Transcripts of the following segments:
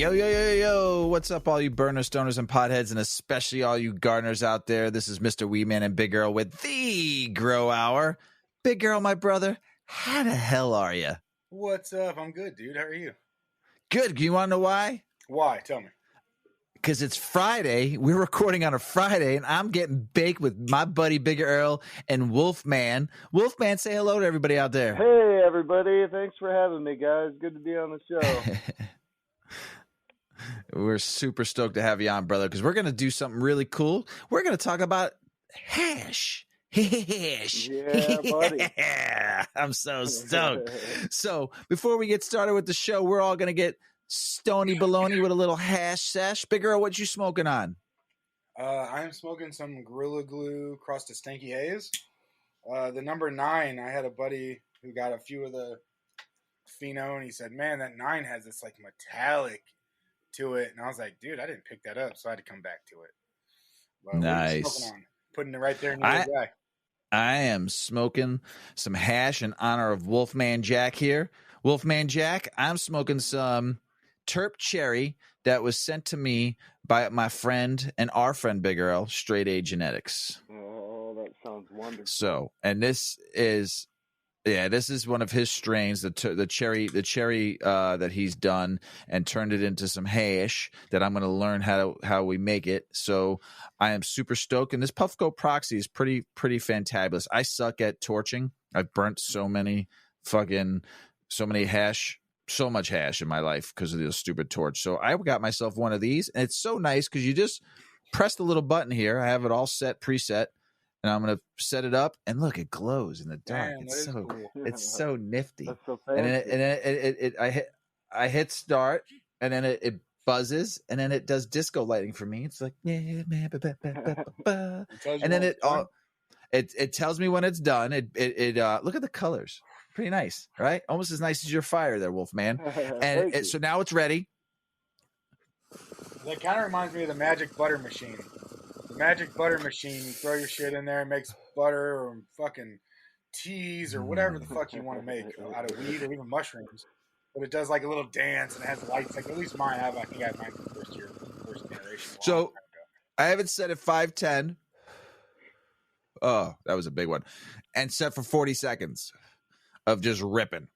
Yo, yo, yo, yo, what's up, all you burners, stoners, and potheads, and especially all you gardeners out there? This is Mr. Weedman and Big Girl with the Grow Hour. Big Girl, my brother, how the hell are you? What's up? I'm good, dude. How are you? Good. You want to know why? Why? Tell me. Because it's Friday. We're recording on a Friday, and I'm getting baked with my buddy Big Earl and Wolfman. Wolfman, say hello to everybody out there. Hey, everybody. Thanks for having me, guys. Good to be on the show. We're super stoked to have you on, brother, because we're going to do something really cool. We're going to talk about hash. Hash. Yeah, buddy. I'm so stoked. So before we get started with the show, we're all going to get stony baloney with a little hash sesh. Big Girl, what you smoking on? I'm smoking some Gorilla Glue Crust of Stanky Haze. The number 9, I had a buddy who got a few of the pheno, and he said, man, that 9 has this like metallic to it. And I was like, dude, I didn't pick that up, so I had to come back to it. But Nice. What are you smoking on? Putting it right there near the guy. I am smoking some hash in honor of Wolfman Jack here. Wolfman Jack, I'm smoking some Terp Cherry that was sent to me by my friend and our friend Big Earl, Straight A Genetics. Oh, that sounds wonderful. So, and this is one of his strains, the cherry that he's done and turned it into some hash that I'm going to learn how we make it. So I am super stoked. And this Puffco Proxy is pretty fantabulous. I suck at torching. I've burnt so much hash in my life because of the stupid torch. So I got myself one of these, and it's so nice because you just press the little button here. I have it all preset. And I'm gonna set it up, and look, it glows in the dark. Man, It's so nifty. That's so And fancy. then I hit start, and then it buzzes, and then it does disco lighting for me. It's like yeah, man, and then it tells me when it's done. It look at the colors, pretty nice, right? Almost as nice as your fire there, Wolfman. And so now it's ready. That kind of reminds me of the Magic Butter Machine. The Magic Butter Machine, you throw your shit in there, it makes butter or fucking teas or whatever the fuck you want to make out of weed or even mushrooms. But it does like a little dance and it has lights. Like at least mine have. I think I had mine from first generation. So I have it set at 510. Oh, that was a big one. And set for 40 seconds of just ripping.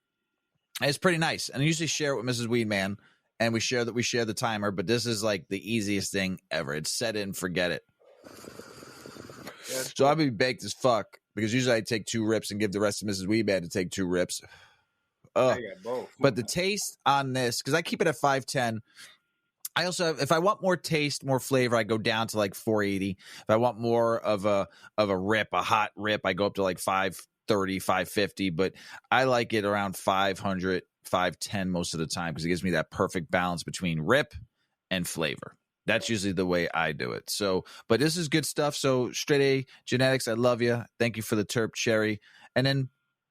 And it's pretty nice. And I usually share it with Mrs. Weedman, and we share the timer, but this is like the easiest thing ever. It's set in, forget it. Yeah, so I'll be baked as fuck because usually I take 2 rips and give the rest to Mrs. Weedman to take 2 rips. I got both. But the taste on this, because I keep it at 510. I also have, if I want more taste, more flavor, I go down to like 480. If I want more of a hot rip, I go up to like 530, 550. But I like it around 500, 510 most of the time because it gives me that perfect balance between rip and flavor. That's usually the way I do it. So, but this is good stuff. So Straight A Genetics, I love you. Thank you for the Terp Cherry. And then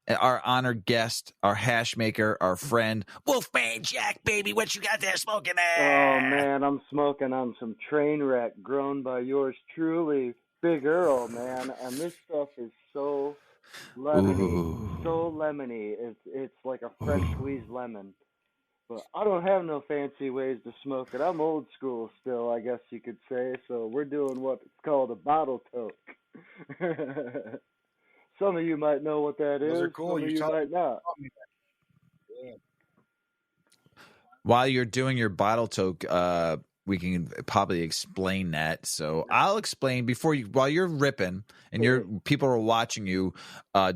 our honored guest, our hash maker, our friend, Wolfman Jack, baby. What you got there smoking there? Oh, man, I'm smoking on some train wreck grown by yours truly, Big Earl, man. And this stuff is so lemony. It's like a fresh squeezed lemon. But I don't have no fancy ways to smoke it. I'm old school still, I guess you could say. So we're doing what's called a bottle toke. Some of you might know what that is. Those are cool. Some of you might not. Yeah. While you're doing your bottle toke, we can probably explain that. So I'll explain while you're ripping and your people are watching you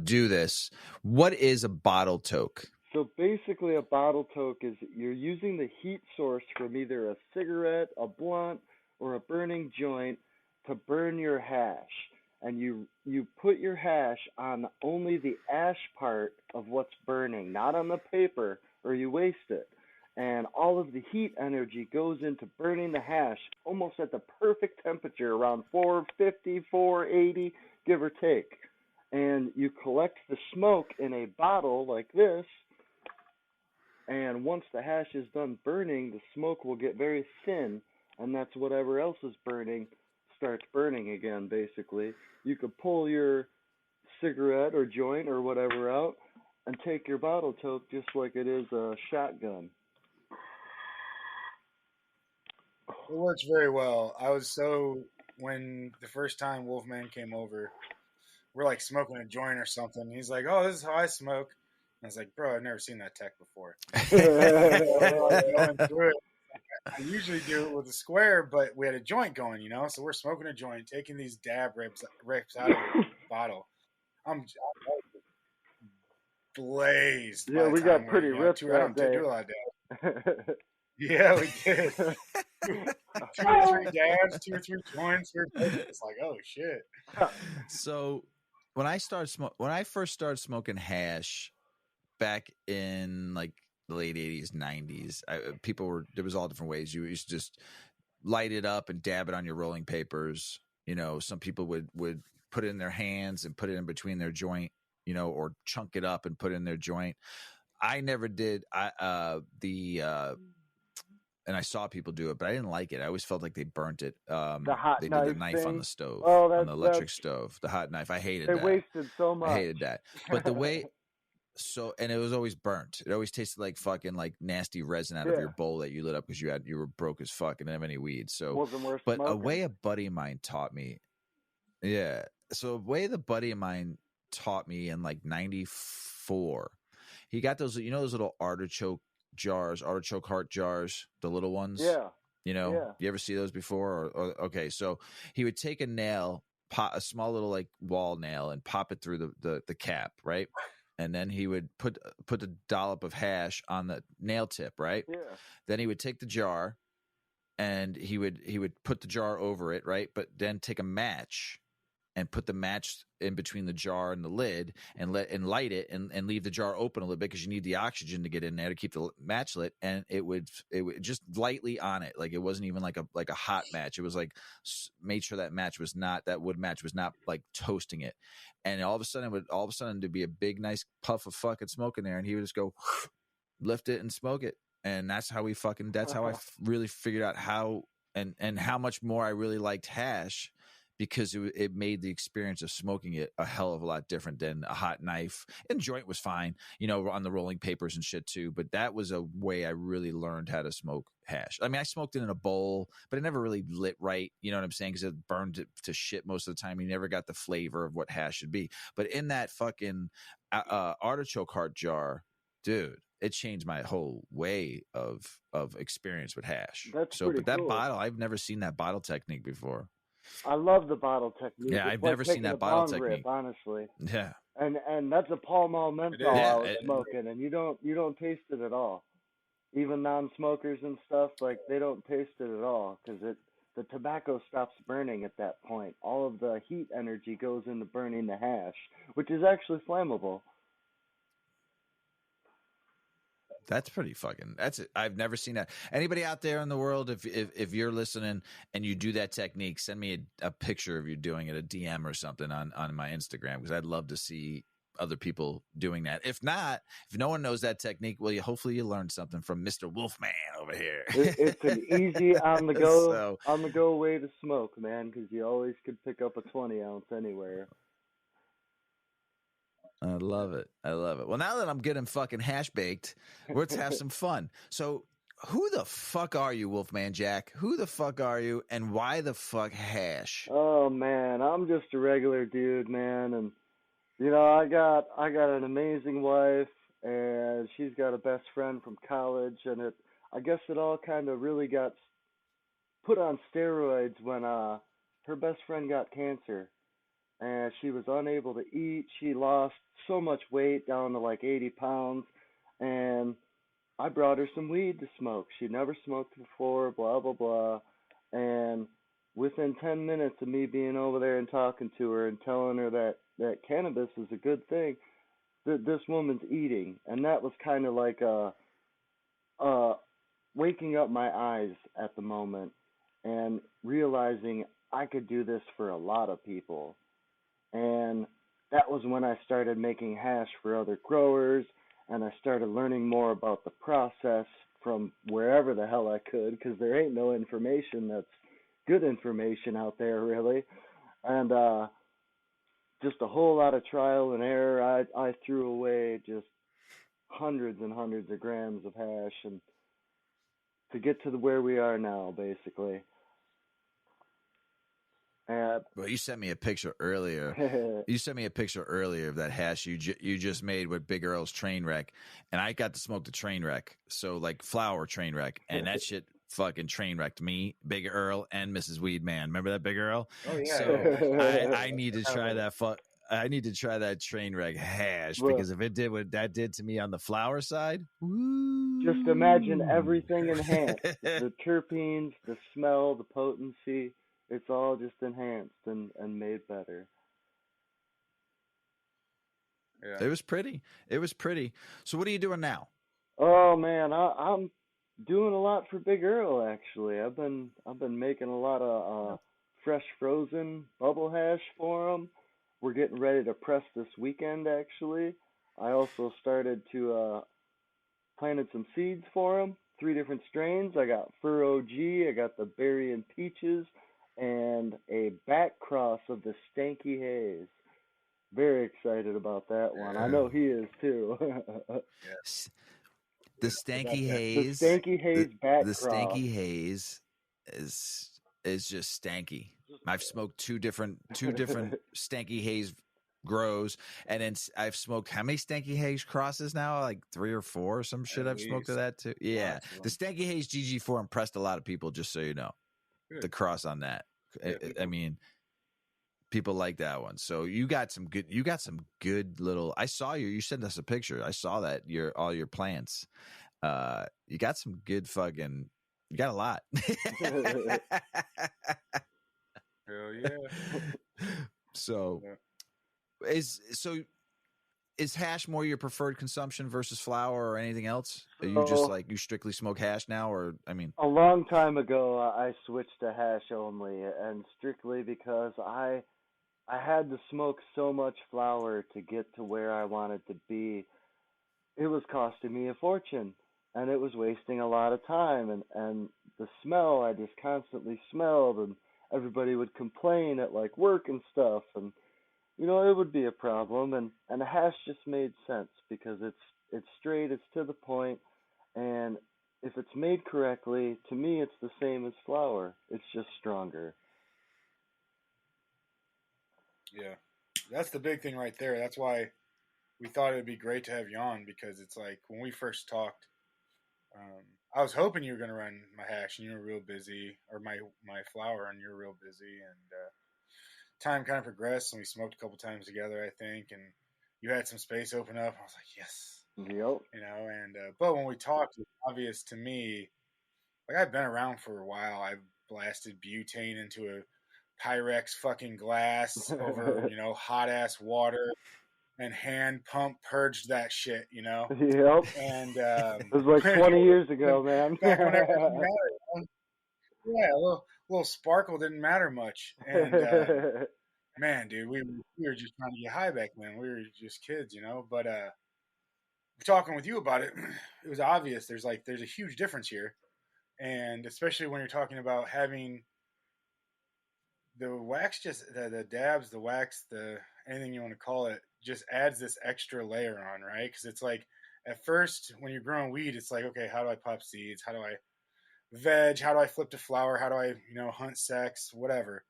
do this. What is a bottle toke? So basically a bottle toke is you're using the heat source from either a cigarette, a blunt, or a burning joint to burn your hash. And you put your hash on only the ash part of what's burning, not on the paper, or you waste it. And all of the heat energy goes into burning the hash almost at the perfect temperature, around 450, 480, give or take. And you collect the smoke in a bottle like this, and once the hash is done burning, the smoke will get very thin, and that's whatever else is burning starts burning again, basically. You could pull your cigarette or joint or whatever out and take your bottle toke just like it is a shotgun. It works very well. When the first time Wolfman came over, we're like smoking a joint or something. He's like, "Oh, this is how I smoke." And I was like, "Bro, I've never seen that tech before." We're like going through it. I usually do it with a square, but we had a joint going, So we're smoking a joint, taking these dab rips out of the bottle. I'm blazed Yeah, by the we got time pretty ripped I that don't day. do a lot of dabs. Yeah, we did. Two or three dabs, 2 or 3 joints. We're just like, oh shit. So when I first started smoking hash back in like the late 80s, 90s, there was all different ways. You used to just light it up and dab it on your rolling papers. Some people would put it in their hands and put it in between their joint, or chunk it up and put it in their joint. I never did. And I saw people do it, but I didn't like it. I always felt like they burnt it. The hot They did the knife knife thing. on the stove, Oh, on the electric stove, the hot knife. I hated they that. wasted so much. I hated that. But the way, and it was always burnt. It always tasted like fucking like nasty resin out of your bowl that you lit up because you were broke as fuck and didn't have any weed. So, wasn't worth but smoking. a way a buddy of mine taught me, yeah. So a way the buddy of mine taught me in like '94, he got those, those little artichoke heart jars, the little ones. Yeah. You ever see those before? Okay, so he would take a nail, a small little like wall nail, and pop it through the cap, right? And then he would put the dollop of hash on the nail tip, right? Yeah. Then he would take the jar, and he would put the jar over it, right? But then take a match and put the match in between the jar and the lid and light it and leave the jar open a little bit because you need the oxygen to get in there to keep the match lit. And it would just lightly on it. Like it wasn't even like a hot match. It was like made sure that wood match was not like toasting it. And all of a sudden there'd be a big, nice puff of fucking smoke in there. And he would just go lift it and smoke it. And that's how I really figured out how and how much more I really liked hash, because it made the experience of smoking it a hell of a lot different than a hot knife. And joint was fine, on the rolling papers and shit too. But that was a way I really learned how to smoke hash. I mean, I smoked it in a bowl, but it never really lit right. You know what I'm saying? Because it burned it to shit most of the time. You never got the flavor of what hash should be. But in that fucking artichoke heart jar, dude, it changed my whole way of experience with hash. That's so, pretty but that cool. bottle, I've never seen that bottle technique before. I love the bottle technique. Yeah, it's I've like never seen that bottle technique. Rip, honestly. Yeah, and that's a Pall Mall menthol I was It is. smoking, and you don't taste it at all. Even non-smokers and stuff, like, they don't taste it at all because the tobacco stops burning at that point. All of the heat energy goes into burning the hash, which is actually flammable. that's pretty fucking. That's it. I've never seen that. Anybody out there in the world, if you're listening and you do that technique, send me a picture of you doing it, a DM or something on my Instagram, because I'd love to see other people doing that. If not, if no one knows that technique, well, hopefully you learned something from Mr. Wolfman over here. It's an easy on the go way to smoke, man, because you always could pick up a 20-ounce anywhere. I love it. Well, now that I'm getting fucking hash baked, let's have some fun. So, who the fuck are you, Wolfman Jack? Who the fuck are you, and why the fuck hash? Oh man, I'm just a regular dude, man, and I got an amazing wife, and she's got a best friend from college, and I guess it all kind of really got put on steroids when her best friend got cancer, and she was unable to eat. She lost so much weight, down to like 80 pounds, and I brought her some weed to smoke. She'd never smoked before, blah, blah, blah. And within 10 minutes of me being over there and talking to her and telling her that cannabis is a good thing, this woman's eating. And that was kind of like waking up my eyes at the moment and realizing I could do this for a lot of people. And that was when I started making hash for other growers, and I started learning more about the process from wherever the hell I could, because there ain't no information that's good information out there, really. And just a whole lot of trial and error. I threw away just hundreds and hundreds of grams of hash, and to get to where we are now, basically. And Well, you sent me a picture earlier. You sent me a picture earlier of that hash you just made with Big Earl's train wreck, and I got to smoke the train wreck. So like flour train wreck, and that shit fucking train wrecked me, Big Earl, and Mrs. Weedman. Remember that Big Earl? Oh yeah. So I need to try that. I need to try that train wreck hash Well, because if it did what that did to me on the flour side, woo. just imagine everything enhanced. The terpenes, the smell, the potency. It's all just enhanced and made better. Yeah. It was pretty. It was pretty. So what are you doing now? Oh man, I'm doing a lot for Big Earl actually. I've been making a lot of fresh frozen bubble hash for him. We're getting ready to press this weekend actually. I also started to planted some seeds for him. 3 different strains. I got Fur OG, I got the Berry and Peaches, and a back cross of the Stanky Haze. Very excited about that one. I know he is too. The Stanky The Haze. Stanky Haze back The cross. Stanky Haze is just stanky. I've smoked two different Stanky Haze grows, and then I've smoked how many Stanky Haze crosses now? Like 3 or 4 or some shit. At I've smoked of least. that too. Yeah, Lots of the them. Stanky Haze GG4 impressed a lot of people. Just so you know, Good. the cross on that. Yeah, I mean, people like that one. So you got some good little. I saw you sent us a picture. I saw that all your plants. You got some good fucking. You got a lot. Hell yeah. So is hash more your preferred consumption versus flour or anything else? Are you just like you strictly smoke hash now, or I mean, a long time ago I switched to hash only, and strictly because I had to smoke so much flour to get to where I wanted to be. It was costing me a fortune, and it was wasting a lot of time, and the smell I just constantly smelled, and everybody would complain at like work and stuff, and it would be a problem, and a hash just made sense because it's straight, it's to the point, and if it's made correctly, to me it's the same as flour. It's just stronger. Yeah. That's the big thing right there. That's why we thought it'd be great to have you on, because it's like when we first talked, I was hoping you were going to run my hash and you were real busy, or my flour and you were real busy, and time kind of progressed and we smoked a couple times together, I think, and you had some space open up. I was like, yes, Yep. and but when we talked, it was obvious to me. Like, I've been around for a while. I've blasted butane into a Pyrex fucking glass over hot ass water, and hand pump purged that shit, Yep. and It was like 20 years ago, man. back when everything mattered. Yeah, a little sparkle didn't matter much, and man, dude, we were just trying to get high back then. We were just kids, But talking with you about it, it was obvious. There's a huge difference here, and especially when you're talking about having the wax, just the dabs, the wax, the anything you want to call it, just adds this extra layer on, right? Because it's like at first when you're growing weed, it's like, okay, how do I pop seeds? How do I veg? How do I flip to flower? How do I hunt sex? Whatever.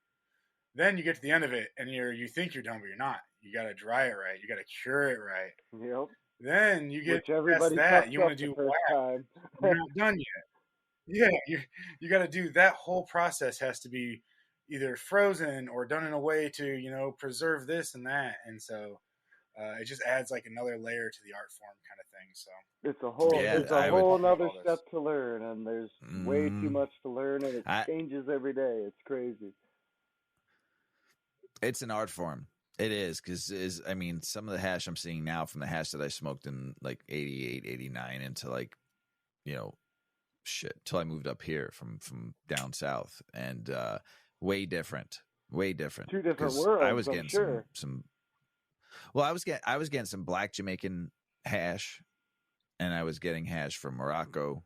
Then you get to the end of it, and you think you're done, but you're not. You got to dry it right. You got to cure it right. Yep. Then you get Which everybody past that. fucks You want up to do the first wax. time. You're not done yet. Yeah, you got to do that whole process. Has to be either frozen or done in a way to preserve this and that, and so it just adds like another layer to the art form kind of thing. So It's a whole Yeah, it's a I would- whole another all this. step to learn, and there's way too much to learn, and it changes every day. It's crazy. it's an art form. It is, because I mean, some of the hash I'm seeing now from the hash that I smoked in like 88, 89 into like, shit, till I moved up here from down south, and way different. Two different 'Cause worlds, I was I'm getting sure. well, I was getting some black Jamaican hash, and I was getting hash from Morocco,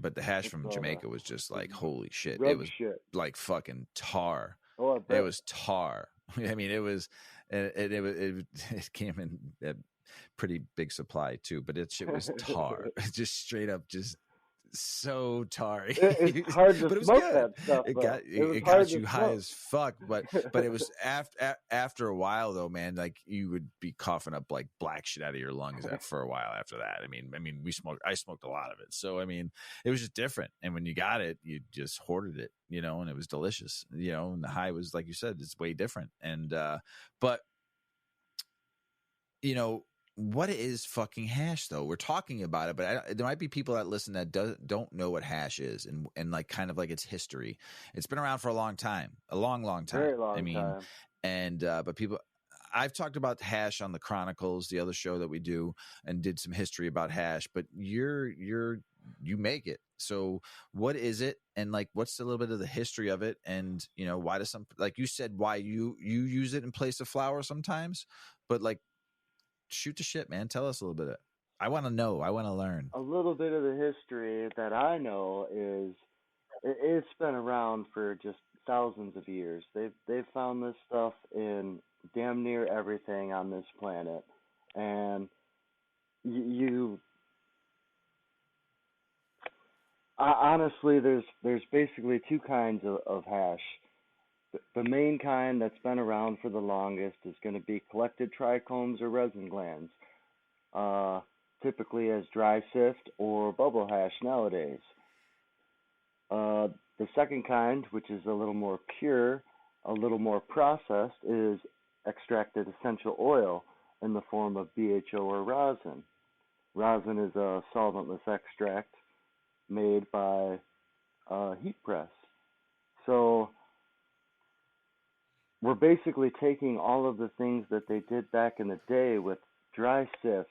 but the hash from Jamaica was just like, holy shit. Rub It was shit. like fucking tar. Oh, I bet. It was tar. I mean, it came in a pretty big supply too, but shit was tar. Just straight up, just so tarry. It's hard to but it was smoke good. that stuff. It Though. got It was it hard got to you high smoke. as fuck. But it was after a while though, man. Like you would be coughing up like black shit out of your lungs for a while after that. I mean, I smoked a lot of it, so I mean, it was just different. And when you got it, you just hoarded it, and it was delicious, And the high was, like you said, it's way different. And but what is fucking hash though? We're talking about it, but there might be people that listen that don't know what hash is and like kind of like its history. It's been around for a long time, a long time. Very long time. And but people, I've talked about hash on the Chronicles, the other show that we do, and did some history about hash. But you make it. So what is it? And like, what's a little bit of the history of it? And why does like you said, why you use it in place of flour sometimes, but like. Shoot the shit, man. Tell us a little bit. I want to know. I want to learn. A little bit of the history that I know is it's been around for just thousands of years. They've found this stuff in damn near everything on this planet, and honestly, there's basically two kinds of hash. The main kind that's been around for the longest is going to be collected trichomes or resin glands, typically as dry sift or bubble hash nowadays. The second kind, which is a little more pure, a little more processed, is extracted essential oil in the form of BHO or rosin. Rosin is a solventless extract made by heat press. So we're basically taking all of the things that they did back in the day with dry sift,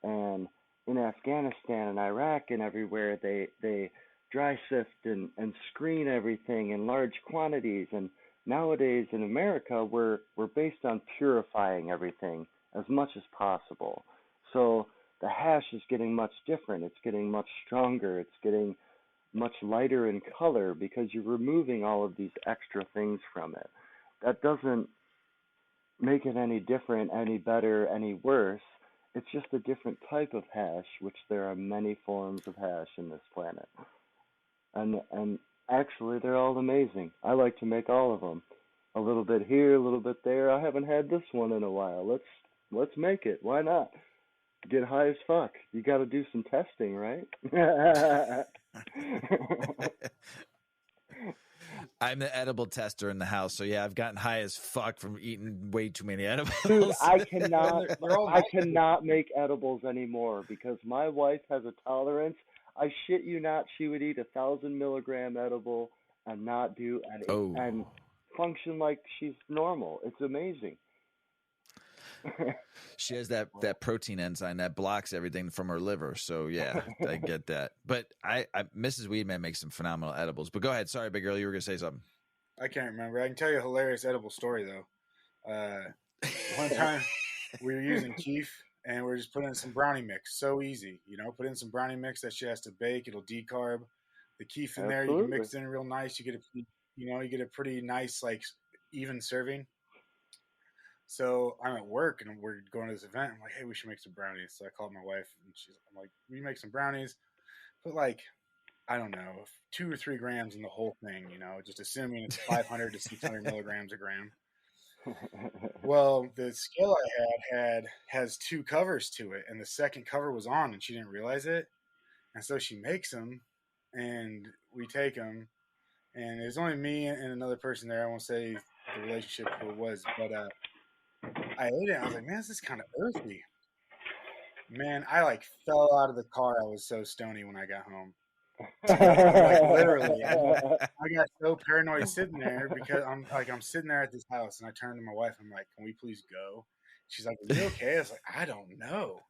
and in Afghanistan and Iraq and everywhere they dry sift and screen everything in large quantities, and nowadays in America we're based on purifying everything as much as possible. So the hash is getting much different, it's getting much stronger, it's getting much lighter in color because you're removing all of these extra things from it. That doesn't make it any different, any better, any worse. It's just a different type of hash, which there are many forms of hash in this planet. And actually, they're all amazing. I like to make all of them. A little bit here, a little bit there. I haven't had this one in a while. Let's make it. Why not? Get high as fuck. You got to do some testing, right? I'm the edible tester in the house, so yeah, I've gotten high as fuck from eating way too many edibles. Dude, I cannot make edibles anymore because my wife has a tolerance. I shit you not, she would eat 1,000 milligram edible and not do any and function like she's normal. It's amazing. She has that protein enzyme that blocks everything from her liver. So yeah, I get that. But I Mrs. Weedman makes some phenomenal edibles. But go ahead. Sorry, big girl, you were gonna say something. I can't remember. I can tell you a hilarious edible story though. One time we were using keef and we're just putting in some brownie mix. So easy, put in some brownie mix that she has to bake. It'll decarb. The keef in there, you can mix it in real nice. You get a pretty nice like even serving. So I'm at work and we're going to this event. I'm like, hey, we should make some brownies. So I called my wife and I'm like, we make some brownies, put like, I don't know, 2 or 3 grams in the whole thing, just assuming it's 500 to 600 milligrams a gram. Well, the scale I has 2 covers to it, and the second cover was on, and she didn't realize it. And so she makes them, and we take them, and there's only me and another person there. I won't say the relationship who it was, but I ate it. And I was like, man, this is kind of earthy. Man, I like fell out of the car. I was so stony when I got home. Like literally, I got so paranoid sitting there because I'm sitting there at this house, and I turned to my wife. I'm like, can we please go? She's like, are you okay? I was like, I don't know,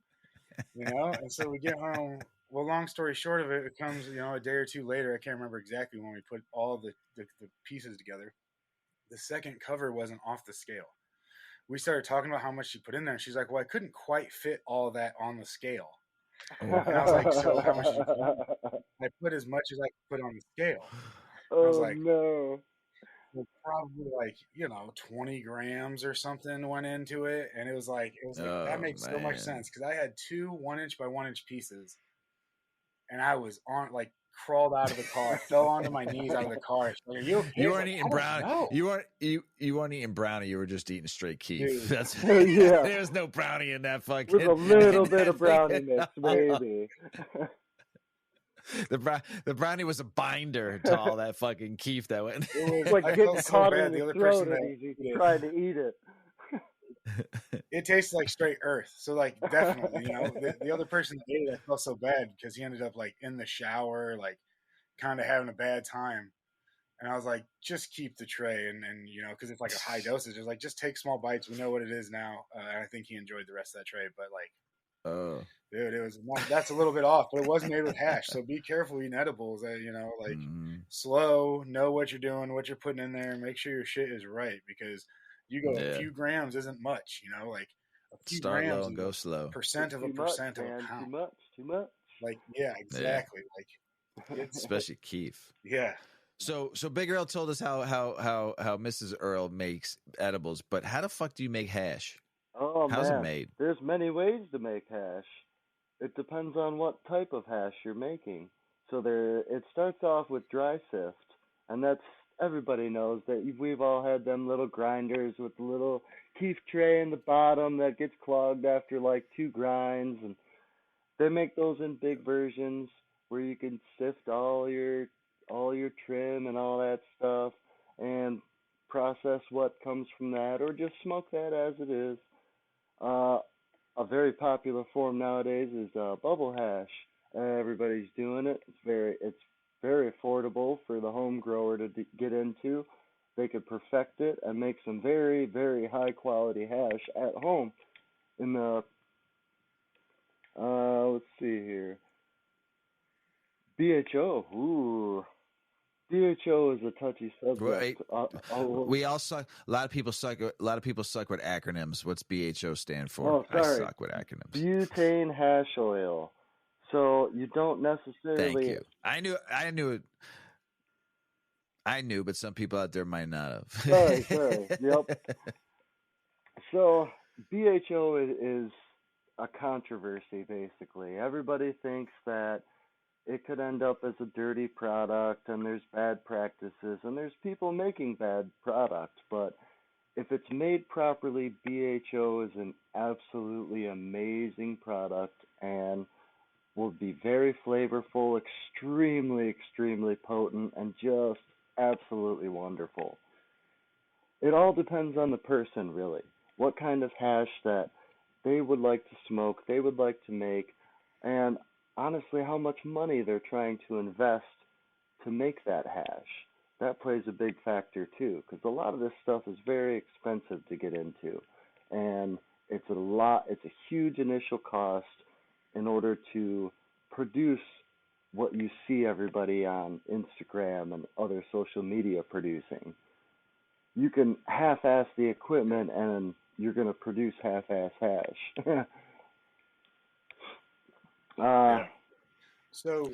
And so we get home. Well, long story short of it, it comes, a day or two later. I can't remember exactly when we put all the pieces together. The second cover wasn't off the scale. We started talking about how much she put in there. And she's like, well, I couldn't quite fit all that on the scale. And I was like, so how much did you put? I put as much as I could put on the scale. Oh, I was like, no. Well, probably like, 20 grams or something went into it. And it was like, that makes so much sense. Cause I had 2 1-inch by 1-inch pieces and I was on like crawled out of the car, fell onto my knees out of the car. She's like, "Are you okay?" You I was weren't like, eating "I don't brownie. know, You weren't eating brownie. You were just eating straight keef. dude." That's Yeah, there's no brownie in that fucking with a in little bit that of thing brownie at mix, all. maybe. The brownie was a binder to all that fucking keef that went. It was. It's like I getting felt so caught in bad. The your other throat person that and he's ate trying to eat it. it tastes like straight earth. So like definitely, the other person that ate it, I felt so bad because he ended up like in the shower, like kind of having a bad time. And I was like, just keep the tray, and because it's like a high dosage. It's like just take small bites. We know what it is now. And I think he enjoyed the rest of that tray, but like, Oh, dude, that's a little bit off. But it was made with hash, so be careful eating edibles. Like slow, know what you're doing, what you're putting in there, and make sure your shit is right because you go a yeah. few grams isn't much. Like a few Start grams low and is go slow. percent of a Too much, percent of a man. Too pound. much. Too much. Like yeah, exactly. Like it's Especially keef. yeah. So Big Earl told us how Mrs. Earl makes edibles, but how the fuck do you make hash? Oh How's it man, made? there's many ways to make hash. It depends on what type of hash you're making. So it starts off with dry sift, and that's everybody knows that we've all had them little grinders with the little keef tray in the bottom that gets clogged after like 2 grinds, and they make those in big versions where you can sift all your trim and all that stuff and process what comes from that, or just smoke that as it is. Uh, a very popular form nowadays is bubble hash. Everybody's doing it. It's very affordable for the home grower to get into. They could perfect it and make some very very high quality hash at home. In the let's see here, BHO. Ooh, BHO is a touchy subject. We all suck. A lot of people suck. A lot of people suck with acronyms. What's BHO stand for? Oh, I sorry. suck with acronyms. Butane hash oil. So you don't necessarily. Thank you. I knew it. I knew, but some people out there might not have. Sorry. Yep. So BHO is a controversy, basically. Everybody thinks that it could end up as a dirty product, and there's bad practices, and there's people making bad product. But if it's made properly, BHO is an absolutely amazing product and will be very flavorful, extremely, extremely potent, and just absolutely wonderful. It all depends on the person, really. What kind of hash that they would like to smoke, they would like to make, and honestly, how much money they're trying to invest to make that hash. That plays a big factor too, because a lot of this stuff is very expensive to get into, and it's a huge initial cost in order to produce what you see everybody on Instagram and other social media producing. You can half-ass the equipment and you're going to produce half-ass hash. Yeah. So,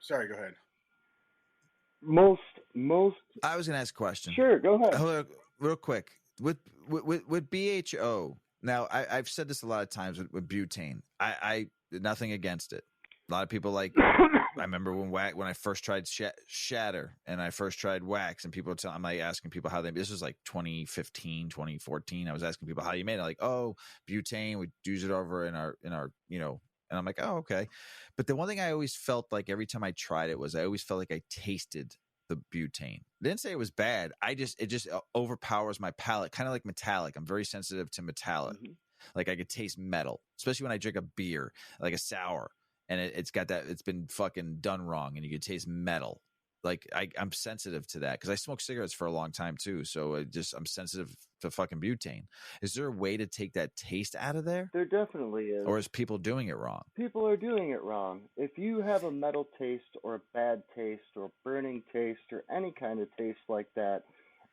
sorry, go ahead. Most. I was gonna ask a question. Sure, go ahead. Hold on, real quick. With BHO. Now, I've said this a lot of times with butane. I nothing against it. A lot of people like. I remember when I first tried shatter and I first tried wax, and people I'm like asking people how they. This was like 2015, 2014. I was asking people how you made it. Like, oh, butane. We use it over in our And I'm like, oh, okay. But the one thing I always felt like every time I tried it was I always felt like I tasted the butane. I didn't say it was bad. It just overpowers my palate, kind of like metallic. I'm very sensitive to metallic. Mm-hmm. Like I could taste metal, especially when I drink a beer, like a sour, and it's got that, it's been fucking done wrong, and you could taste metal. Like I'm sensitive to that because I smoked cigarettes for a long time too. So I'm sensitive to fucking butane. Is there a way to take that taste out of there? There definitely is. Or is people doing it wrong? People are doing it wrong. If you have a metal taste or a bad taste or a burning taste or any kind of taste like that,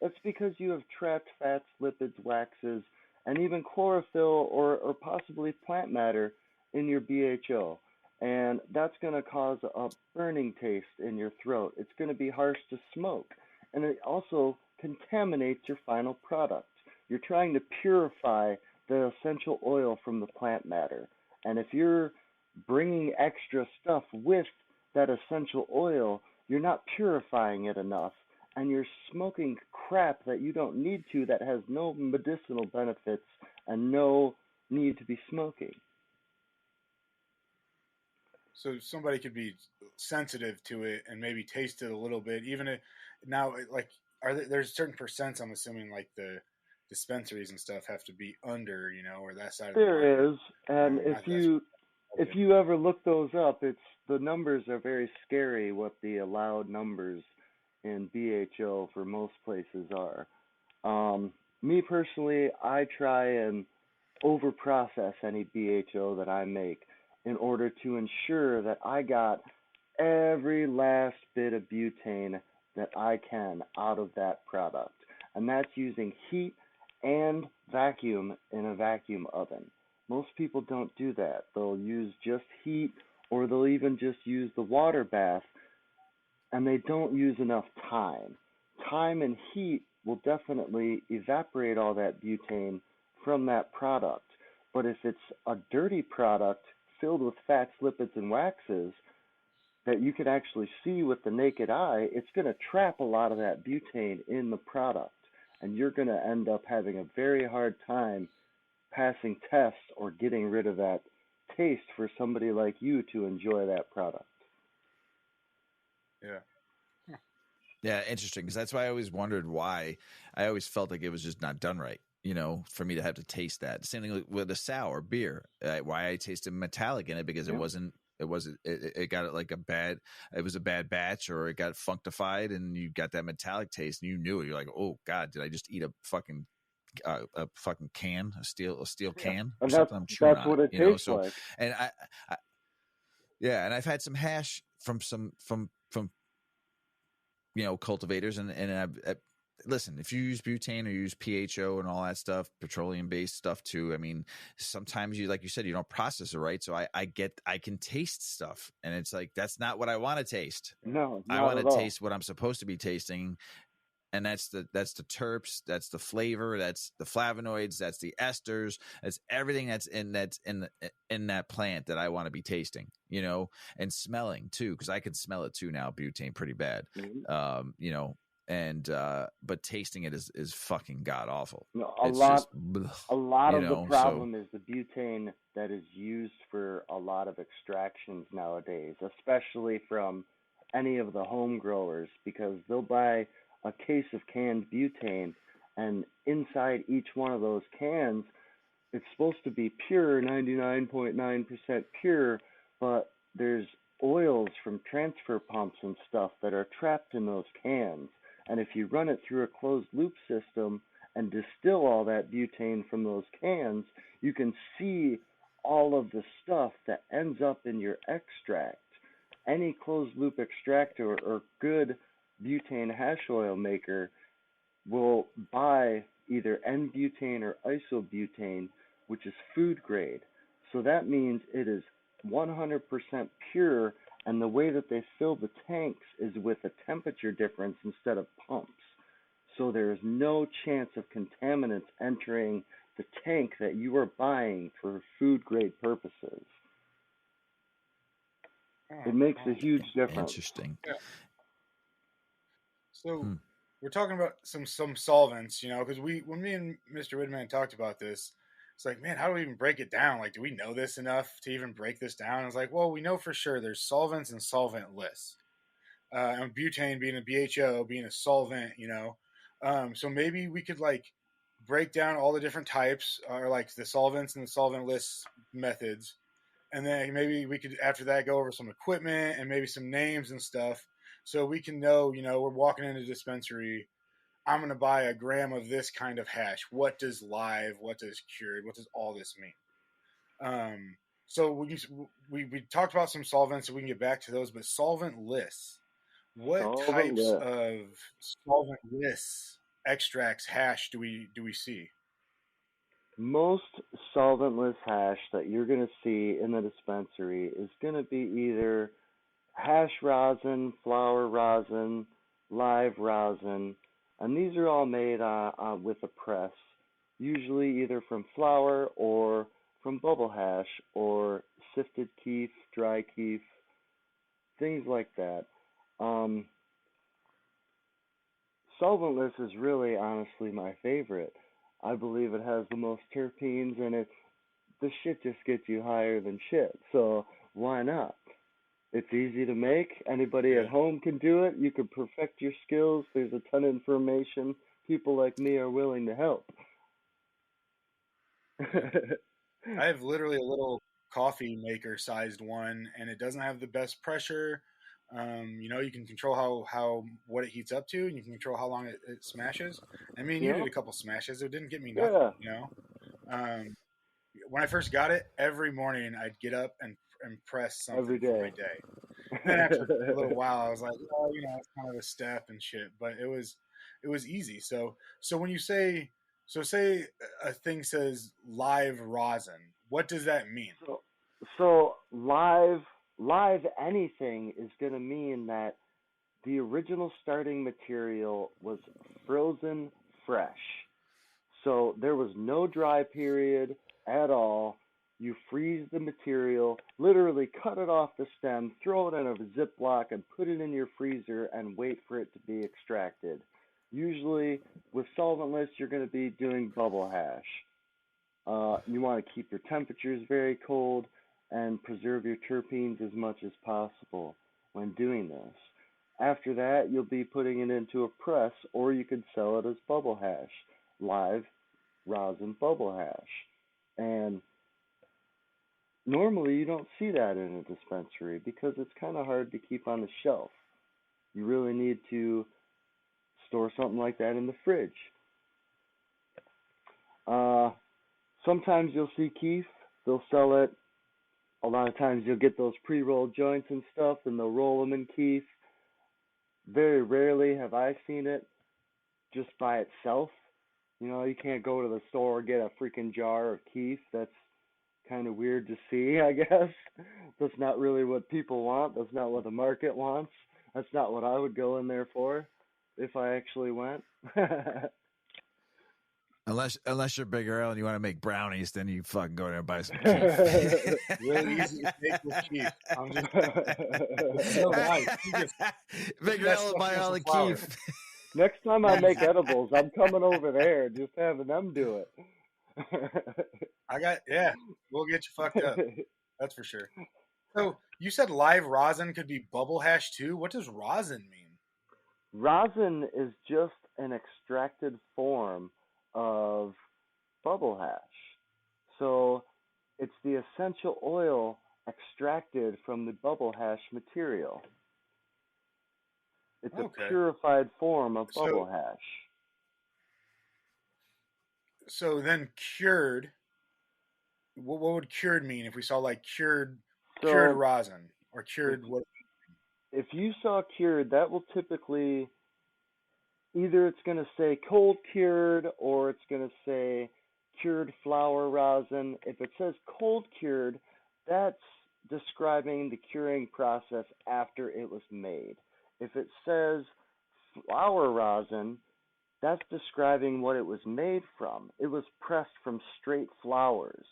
it's because you have trapped fats, lipids, waxes, and even chlorophyll or possibly plant matter in your BHO. And that's going to cause a burning taste in your throat. It's going to be harsh to smoke. And it also contaminates your final product. You're trying to purify the essential oil from the plant matter. And if you're bringing extra stuff with that essential oil, you're not purifying it enough, and you're smoking crap that you don't need to, that has no medicinal benefits and no need to be smoking. So somebody could be sensitive to it and maybe taste it a little bit. Even if, now, like, there's certain percents, I'm assuming, like the dispensaries and stuff have to be under, or that side of the market. There is, and Not if you ever look those up, the numbers are very scary. What the allowed numbers in BHO for most places are. Me personally, I try and over process any BHO that I make in order to ensure that I got every last bit of butane that I can out of that product. And that's using heat and vacuum in a vacuum oven. Most people don't do that. They'll use just heat, or they'll even just use the water bath, and they don't use enough time. Time and heat will definitely evaporate all that butane from that product. But if it's a dirty product filled with fats, lipids, and waxes that you can actually see with the naked eye, it's going to trap a lot of that butane in the product. And you're going to end up having a very hard time passing tests or getting rid of that taste for somebody like you to enjoy that product. Yeah. Yeah, interesting. Because that's why I always wondered why. I always felt like it was just not done right, for me to have to taste that. Same thing with a sour beer. Why I tasted metallic in it, because it got like it was a bad batch, or it got functified, and you got that metallic taste, and you knew it. You're like, oh God, did I just eat a fucking can, a steel can, or and something? I'm chewing that's on what it tastes like. And and I've had some hash from cultivators, and I listen, if you use butane or use PHO and all that stuff, petroleum based stuff too, I mean, sometimes like you said, you don't process it right. So I can taste stuff, and it's like, that's not what I want to taste. No, I want to taste what I'm supposed to be tasting. And that's the terps, that's the flavor, that's the flavonoids, that's the esters, that's everything that's in that plant that I want to be tasting, and smelling too, because I can smell it too now, butane, pretty bad. Mm-hmm. But tasting it is fucking god awful. A lot of the problem is the butane that is used for a lot of extractions nowadays, especially from any of the home growers, because they'll buy a case of canned butane, and inside each one of those cans, it's supposed to be pure, 99.9% pure, but there's oils from transfer pumps and stuff that are trapped in those cans. And if you run it through a closed loop system and distill all that butane from those cans, you can see all of the stuff that ends up in your extract. Any closed loop extractor or good butane hash oil maker will buy either N-butane or isobutane, which is food grade. So that means it is 100% pure, and the way that they fill the tanks is with a temperature difference instead of pumps. So there is no chance of contaminants entering the tank that you are buying for food grade purposes. It makes a huge difference. Interesting. Yeah. So we're talking about some solvents, because when me and Mr. Widman talked about this, it's like, man, how do we even break it down? Like, do we know this enough to even break this down? I was like, well, we know for sure there's solvents and solvent lists. And butane being a BHO, being a solvent, so maybe we could like break down all the different types, or like the solvents and the solvent list methods. And then maybe we could, after that, go over some equipment and maybe some names and stuff, so we can know, we're walking into a dispensary, I'm going to buy a gram of this kind of hash. What does live, what does cured, what does all this mean? So we talked about some solvents, so we can get back to those, but solvent lists. What types of solvent lists, extracts, hash do we see? Most solventless hash that you're going to see in the dispensary is going to be either hash rosin, flower rosin, live rosin, and these are all made with a press, usually either from flower or from bubble hash or sifted keef, dry keef. things like that. Um, Solventless is really honestly my favorite. I believe it has the most terpenes, and the shit just gets you higher than shit. So why not? It's easy to make. Anybody at Yeah. home can do it. You can perfect your skills. There's a ton of information. People like me are willing to help. Yeah. I have literally a little coffee maker sized one, and it doesn't have the best pressure. You can control how what it heats up to, and you can control how long it smashes. I mean, you did Yep. a couple smashes; it didn't get me nothing. Yeah. Um, when I first got it, every morning I'd get up and press Every something for my day. day. Then after a little while, I was like, oh, it's kind of a step and shit. But it was easy. So when you say a thing says live rosin, what does that mean? So live anything is gonna mean that the original starting material was frozen fresh. So there was no dry period at all. You freeze the material, literally cut it off the stem, throw it in a Ziploc, and put it in your freezer and wait for it to be extracted. Usually, with solventless, you're going to be doing bubble hash. You want to keep your temperatures very cold and preserve your terpenes as much as possible when doing this. After that, you'll be putting it into a press, or you could sell it as bubble hash, live rosin bubble hash. And normally you don't see that in a dispensary because it's kind of hard to keep on the shelf. You really need to store something like that in the fridge. Uh, Sometimes you'll see Keef. They'll sell it. A lot of times you'll get those pre-rolled joints and stuff, and they'll roll them in Keef. Very rarely have I seen it just by itself. You can't go to the store and get a freaking jar of Keef. That's kind of weird to see, I guess. That's not really what people want. That's not what the market wants. That's not what I would go in there for if I actually went. Unless you're Big Earl and you want to make brownies, then you fucking go there and buy some Keef. Really easy to make with cheap. It's so nice. You just Big mess Earl it will up buy with all some the flour. Keef. Next time I make Easy. edibles, I'm coming over there just having them do it. We'll get you fucked up. That's for sure. So you said live rosin could be bubble hash too. What does rosin mean? Rosin is just an extracted form of bubble hash. So it's the essential oil extracted from the bubble hash material. It's a Okay. purified form of bubble So hash. so then cured. What would cured mean if we saw like cured So rosin or if cured what? if you saw cured, that will typically either it's going to say cold cured or it's going to say cured flower rosin. If it says cold cured, that's describing the curing process after it was made. If it says flower rosin, that's describing what it was made from. It was pressed from straight flowers.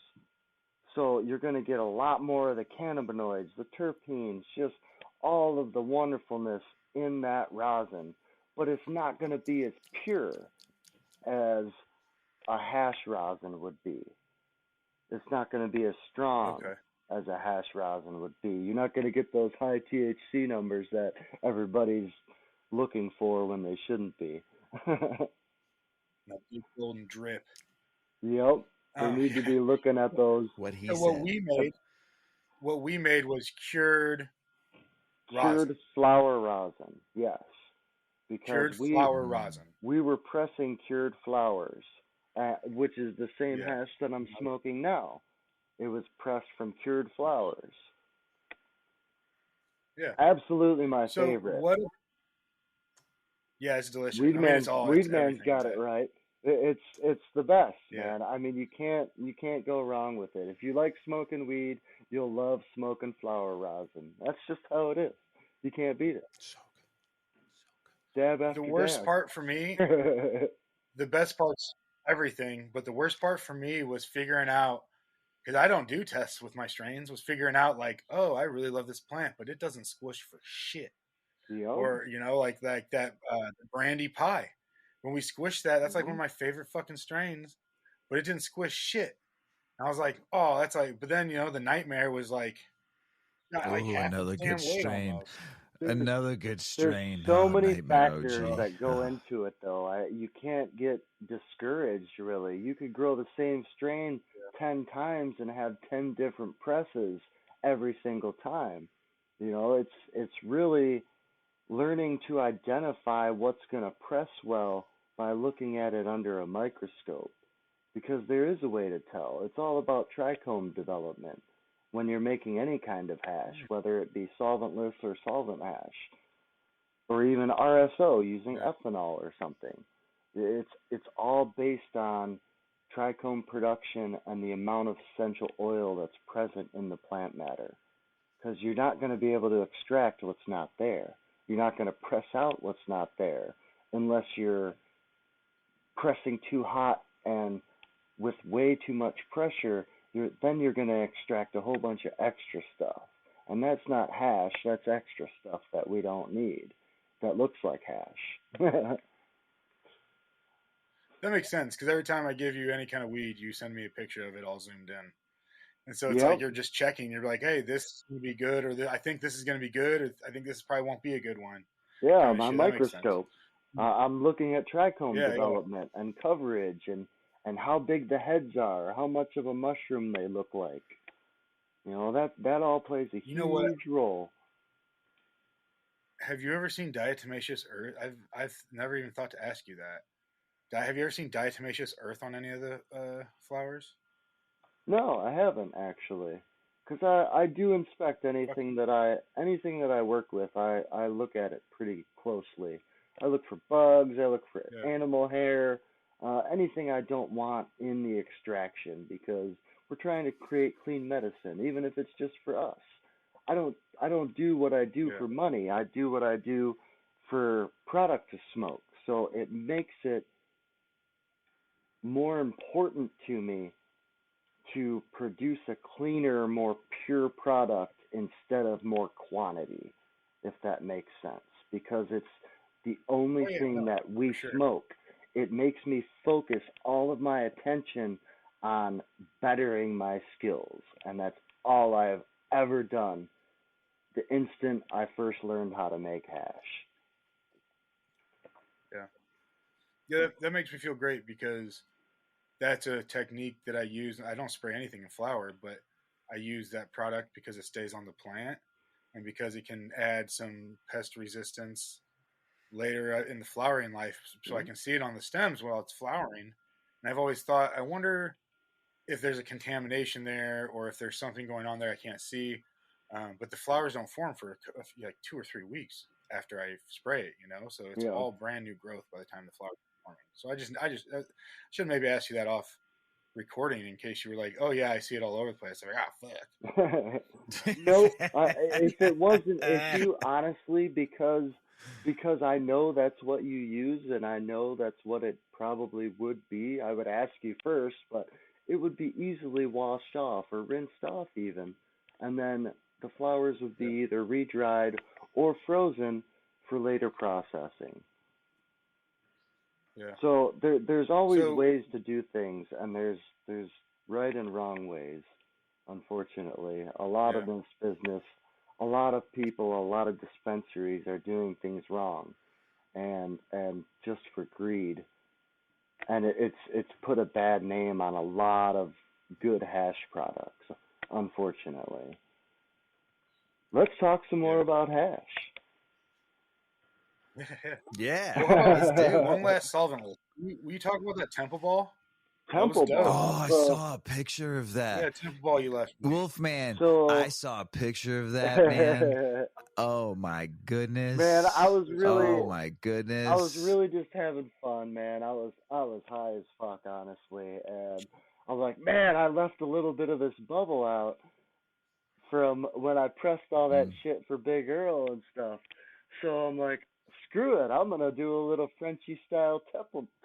So you're going to get a lot more of the cannabinoids, the terpenes, just all of the wonderfulness in that rosin. But it's not going to be as pure as a hash rosin would be. It's not going to be as strong Okay. as a hash rosin would be. You're not going to get those high THC numbers that everybody's looking for when they shouldn't be. That deep golden drip. Yep. They Oh need to yeah. be looking at those What he So said. what we made was cured rosin, cured flower rosin. Yes. Because cured we flower rosin. we were pressing cured flowers, which is the same Yeah. hash that I'm smoking now. It was pressed from cured flowers. Yeah. Absolutely my So favorite. what? Yeah, it's delicious. I mean, it's Weedman's everything got that. it right. It's the best, Yeah. man. I mean, you can't go wrong with it. If you like smoking weed, you'll love smoking flower rosin. That's just how it is. You can't beat it. So Dab The after worst part for me, dab. the best part's everything, but the worst part for me was figuring out because I don't do tests with my strains, was figuring out like, oh, I really love this plant, but it doesn't squish for shit. Yep. Or like that brandy pie. When we squished that, that's like one of my favorite fucking strains, but it didn't squish shit. And I was like, oh, that's like. But then the nightmare was like, not like Ooh, half another its good damn weight strain. almost. Another good There's strain. so Oh, many Nightmare factors OG. that go Oh. into it, though. You can't get discouraged, really. You could grow the same strain 10 times and have 10 different presses every single time. It's really learning to identify what's going to press well by looking at it under a microscope. Because there is a way to tell. It's all about trichome development when you're making any kind of hash, whether it be solventless or solvent hash, or even RSO using Yeah. ethanol or something. It's all based on trichome production and the amount of essential oil that's present in the plant matter. Because you're not going to be able to extract what's not there. You're not going to press out what's not there unless you're pressing too hot and with way too much pressure. Then you're going to extract a whole bunch of extra stuff. And that's not hash, that's extra stuff that we don't need, that looks like hash. That makes sense because every time I give you any kind of weed, you send me a picture of it all zoomed in. And so it's like Yep. you're just checking. You're like, hey, this is going to be good, or I think this is going to be good, or I think this probably won't be a good one. Yeah, Kind of my shit. That makes sense. microscope. I'm looking at trichome Yeah, development and coverage and how big the heads are, how much of a mushroom they look like. That all plays a You know what? huge role. Have you ever seen diatomaceous earth? I've never even thought to ask you that. Have you ever seen diatomaceous earth on any of the flowers? No, I haven't actually, because I do inspect anything that I work with. I look at it pretty closely. I look for bugs. I look for Yeah. animal hair, anything I don't want in the extraction because we're trying to create clean medicine, even if it's just for us. I don't do what I do Yeah. for money. I do what I do for product to smoke. So it makes it more important to me to produce a cleaner, more pure product instead of more quantity, if that makes sense. Because it's the only Oh yeah, thing no, that we for sure. smoke. It makes me focus all of my attention on bettering my skills. And that's all I have ever done the instant I first learned how to make hash. Yeah. Yeah, that makes me feel great because that's a technique that I use. I don't spray anything in flower, but I use that product because it stays on the plant and because it can add some pest resistance later in the flowering life, so I Mm-hmm. can see it on the stems while it's flowering. And I've always thought, I wonder if there's a contamination there or if there's something going on there I can't see. But the flowers don't form for like 2 or 3 weeks after I spray it, so it's Yeah. all brand new growth by the time the flowers are forming. So I should maybe ask you that off recording in case you were like, oh yeah, I see it all over the place. I'm like, fuck. Nope. If it was an issue, honestly, because I know that's what you use and I know that's what it probably would be, I would ask you first, but it would be easily washed off or rinsed off even. And then the flowers would Yeah, be either re-dried or frozen for later processing. yeah. So there's always So ways to do things, and there's right and wrong ways. Unfortunately, a lot yeah, of this business, a lot of people, a lot of dispensaries are doing things wrong, and just for greed, and it's put a bad name on a lot of good hash products. Unfortunately, let's talk some more yeah, about hash. yeah. Yeah, Well, how about let's do. one last solvent list? Will you talk about that temple ball? That was Temple dope. Oh, ball. I So saw a picture of that. Yeah, temple ball you left me. Wolfman, I so saw a picture of that, man. Oh my man, goodness. It was Oh cool. my I was goodness. really just having fun, man. I was high as fuck, honestly, and I was like, man, I left a little bit of this bubble out from when I pressed all that Mm. shit for Big Earl and stuff. So I'm like, screw it, I'm gonna do a little Frenchy style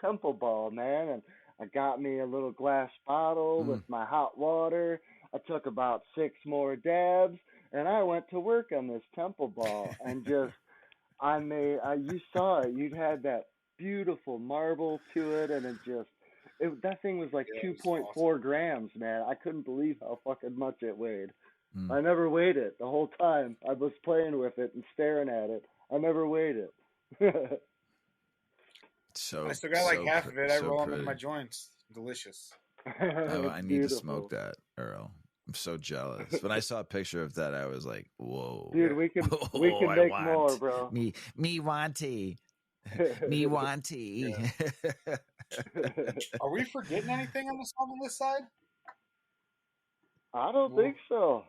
temple ball, man. And I got me a little glass bottle with Mm. my hot water. I took about 6 more dabs, and I went to work on this temple ball. And just, you saw it. You had that beautiful marble to it, and that thing was like Yeah, it was awesome. 2.4 grams, man. I couldn't believe how fucking much it weighed. Mm. I never weighed it the whole time. I was playing with it and staring at it. I never weighed it. I So still got like half of it. I so roll them into my pretty. joints. Delicious. I It's need to smoke beautiful. that, Earl. I'm so jealous. When I saw a picture of that, I was like, "Whoa, Dude, Yeah. we whoa! can I make more, want bro. me wanty, me wanty." Yeah. Are we forgetting anything on the solvent list side? I don't Well, think so.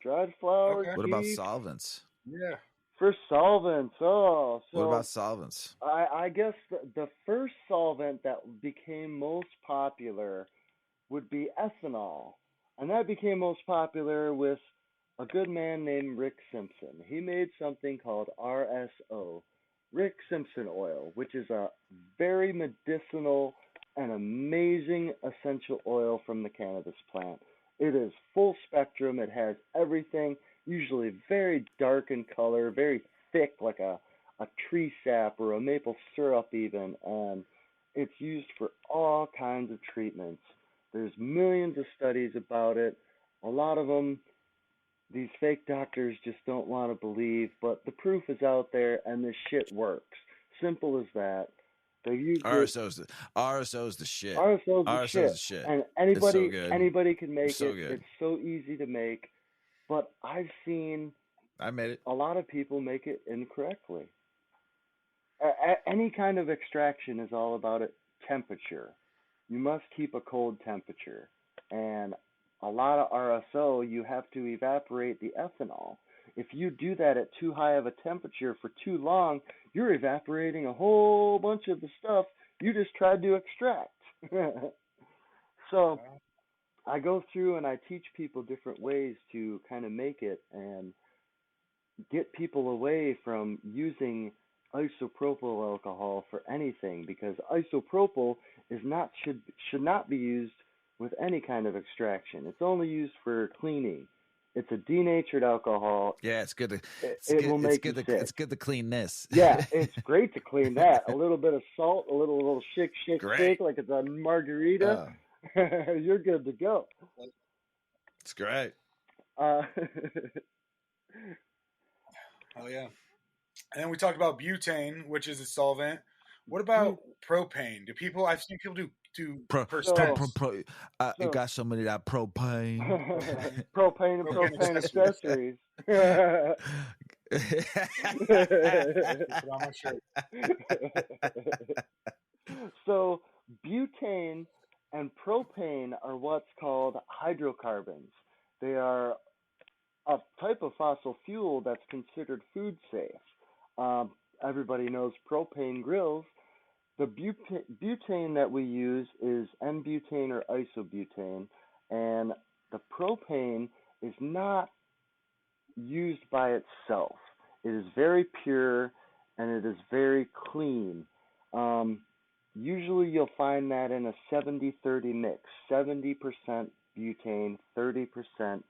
Dried flour, okay. What about kief. solvents? Yeah. For solvents. Oh, What about so solvents? I guess the first solvent that became most popular would be ethanol. And that became most popular with a good man named Rick Simpson. He made something called RSO, Rick Simpson oil, which is a very medicinal and amazing essential oil from the cannabis plant. It is full spectrum, it has everything, usually very dark in color, very thick, like a tree sap or a maple syrup, even, and it's used for all kinds of treatments. There's millions of studies about it. A lot of them, these fake doctors just don't want to believe, but the proof is out there and this shit works. Simple as that. They use it. RSO's the shit. RSO's the RSO's the shit. shit. And It's so anybody good. anybody can It's make so it. good. It's so easy to make. But I've seen I made it. a lot of people make it incorrectly. Any kind of extraction is all about temperature. You must keep a cold temperature. And a lot of RSO, you have to evaporate the ethanol. If you do that at too high of a temperature for too long, you're evaporating a whole bunch of the stuff you just tried to extract. So I go through and I teach people different ways to kind of make it and get people away from using isopropyl alcohol for anything, because isopropyl is not should not be used with any kind of extraction. It's only used for cleaning. It's a denatured alcohol. Yeah, it's good to It will make you sick. it's good to clean this. Yeah, it's great to clean that. A little bit of salt, a little shake Great. like it's a margarita. Uh, You're good to go. it's great. Uh, Oh yeah. And then we talked about butane, which is a solvent. What about propane? I've seen people do Pro, per So- pro, pro, steps. pro, you so- got some of that propane. propane and Propane propane accessories. accessories. Put on my shirt. So butane and propane are what's called hydrocarbons. They are a type of fossil fuel that's considered food safe. Everybody knows propane grills. The butane that we use is N-butane or isobutane, and the propane is not used by itself. It is very pure and it is very clean. Usually you'll find that in a 70-30 mix, 70% butane, 30%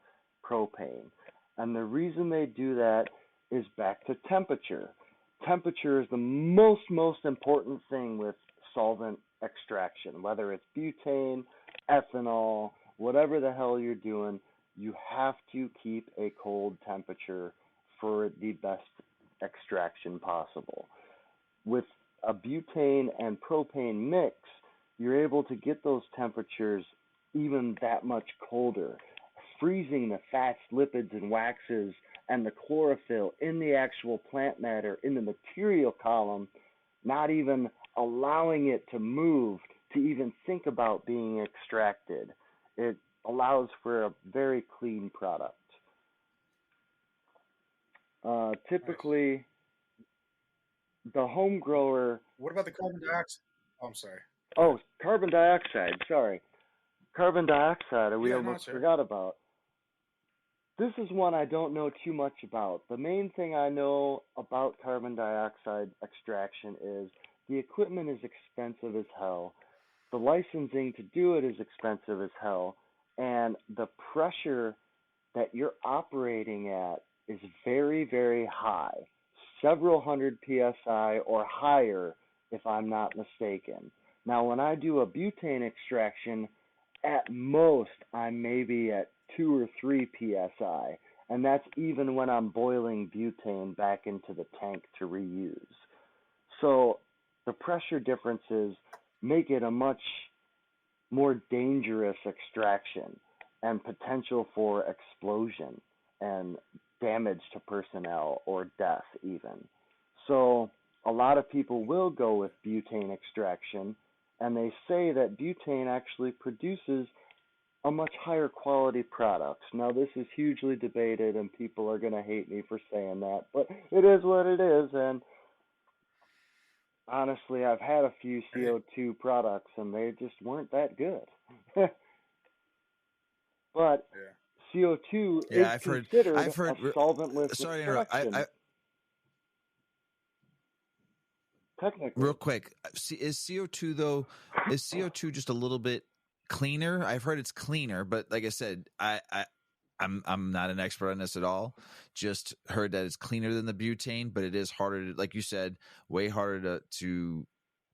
propane. And the reason they do that is back to temperature. Temperature is the most important thing with solvent extraction, whether it's butane, ethanol, whatever the hell you're doing, you have to keep a cold temperature for the best extraction possible. With a butane and propane mix, you're able to get those temperatures even that much colder, freezing the fats, lipids, and waxes and the chlorophyll in the actual plant matter in the material column, not even allowing it to move, to even think about being extracted. It allows for a very clean product. Typically, the home grower. What about the carbon dioxide? Oh, I'm sorry. Oh, carbon dioxide. Sorry. Carbon dioxide, we Yeah, no, almost sure. forgot about. This is one I don't know too much about. The main thing I know about carbon dioxide extraction is the equipment is expensive as hell. The licensing to do it is expensive as hell. And the pressure that you're operating at is very, very high. Several hundred psi or higher, if I'm not mistaken. Now, when I do a butane extraction, at most I'm maybe at 2 or 3 psi, and that's even when I'm boiling butane back into the tank to reuse. So the pressure differences make it a much more dangerous extraction and potential for explosion and damage to personnel or death even. So a lot of people will go with butane extraction, and they say that butane actually produces a much higher quality product. Now this is hugely debated and people are going to hate me for saying that, but it is what it is. And honestly, I've had a few CO2 products and they just weren't that good. But CO2 is considered a solventless sorry extraction. to interrupt. Technically. Real quick, is CO2 just a little bit cleaner? I've heard it's cleaner, but like I said, I'm not an expert on this at all. Just heard that it's cleaner than the butane, but it is harder to, like you said, way harder to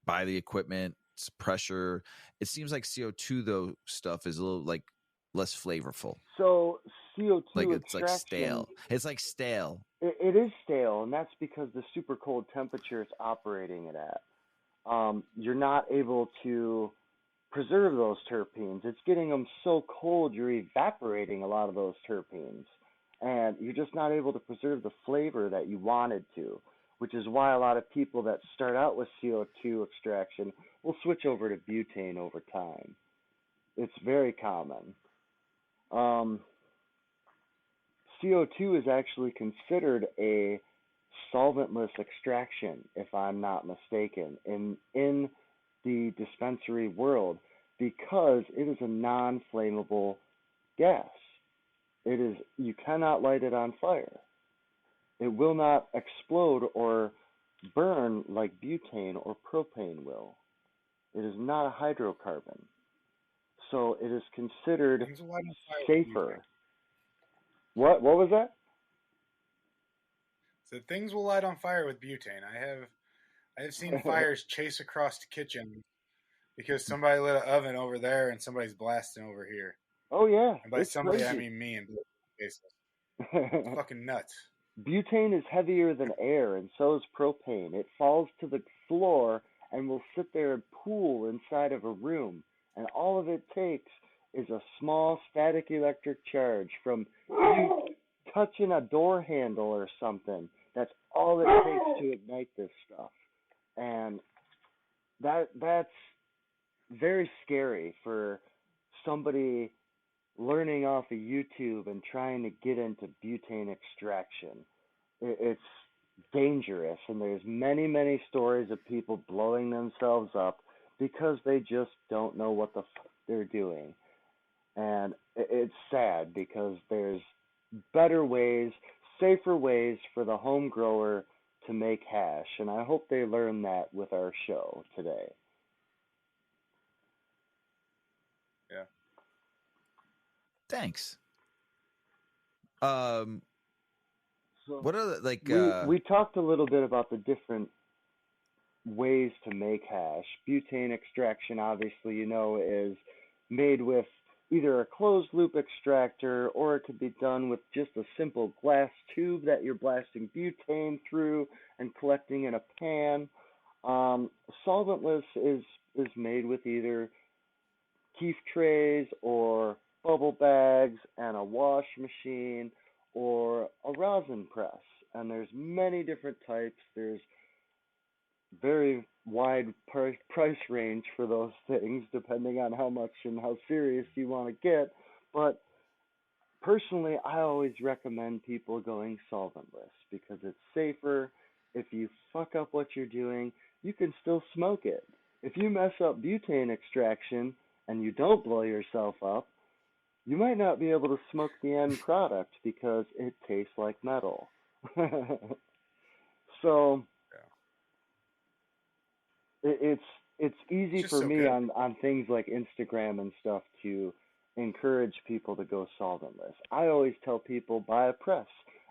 buy the equipment. It's pressure. It seems like CO2 though stuff is a little like less flavorful. So CO2 like it's extraction, like stale. It's like stale. It is stale, and that's because the super cold temperature it's operating it at. You're not able to preserve those terpenes. It's getting them so cold you're evaporating a lot of those terpenes, and you're just not able to preserve the flavor that you wanted to, which is why a lot of people that start out with CO2 extraction will switch over to butane over time. It's very common. CO2 is actually considered a solventless extraction, if I'm not mistaken, in the dispensary world, because it is a non-flammable gas. You cannot light it on fire. It will not explode or burn like butane or propane will. It is not a hydrocarbon. So it is considered safer. What was that? So things will light on fire with butane. I have seen fires chase across the kitchen because somebody lit an oven over there and somebody's blasting over here. Oh yeah. And by somebody crazy. I mean me and it's fucking nuts. Butane is heavier than air, and so is propane. It falls to the floor and will sit there and pool inside of a room. And all of it takes is a small static electric charge from you touching a door handle or something. That's all it takes to ignite this stuff. And that's very scary for somebody learning off of YouTube and trying to get into butane extraction. It's dangerous, and there's many, many stories of people blowing themselves up because they just don't know what the fuck they're doing. And it's sad because there's better ways, safer ways for the home grower to make hash, and I hope they learn that with our show today. Yeah. Thanks. So what are we talked a little bit about the different ways to make hash. Butane extraction, obviously, is made with either a closed loop extractor, or it could be done with just a simple glass tube that you're blasting butane through and collecting in a pan. Solventless is made with either keef trays or bubble bags and a wash machine or a rosin press. And there's many different types. There's very wide price range for those things, depending on how much and how serious you want to get. But personally, I always recommend people going solventless because it's safer. If you fuck up what you're doing, you can still smoke it. If you mess up butane extraction and you don't blow yourself up, you might not be able to smoke the end product because it tastes like metal. So It's easy just for so me good. on things like Instagram and stuff to encourage people to go solventless. I always tell people buy a press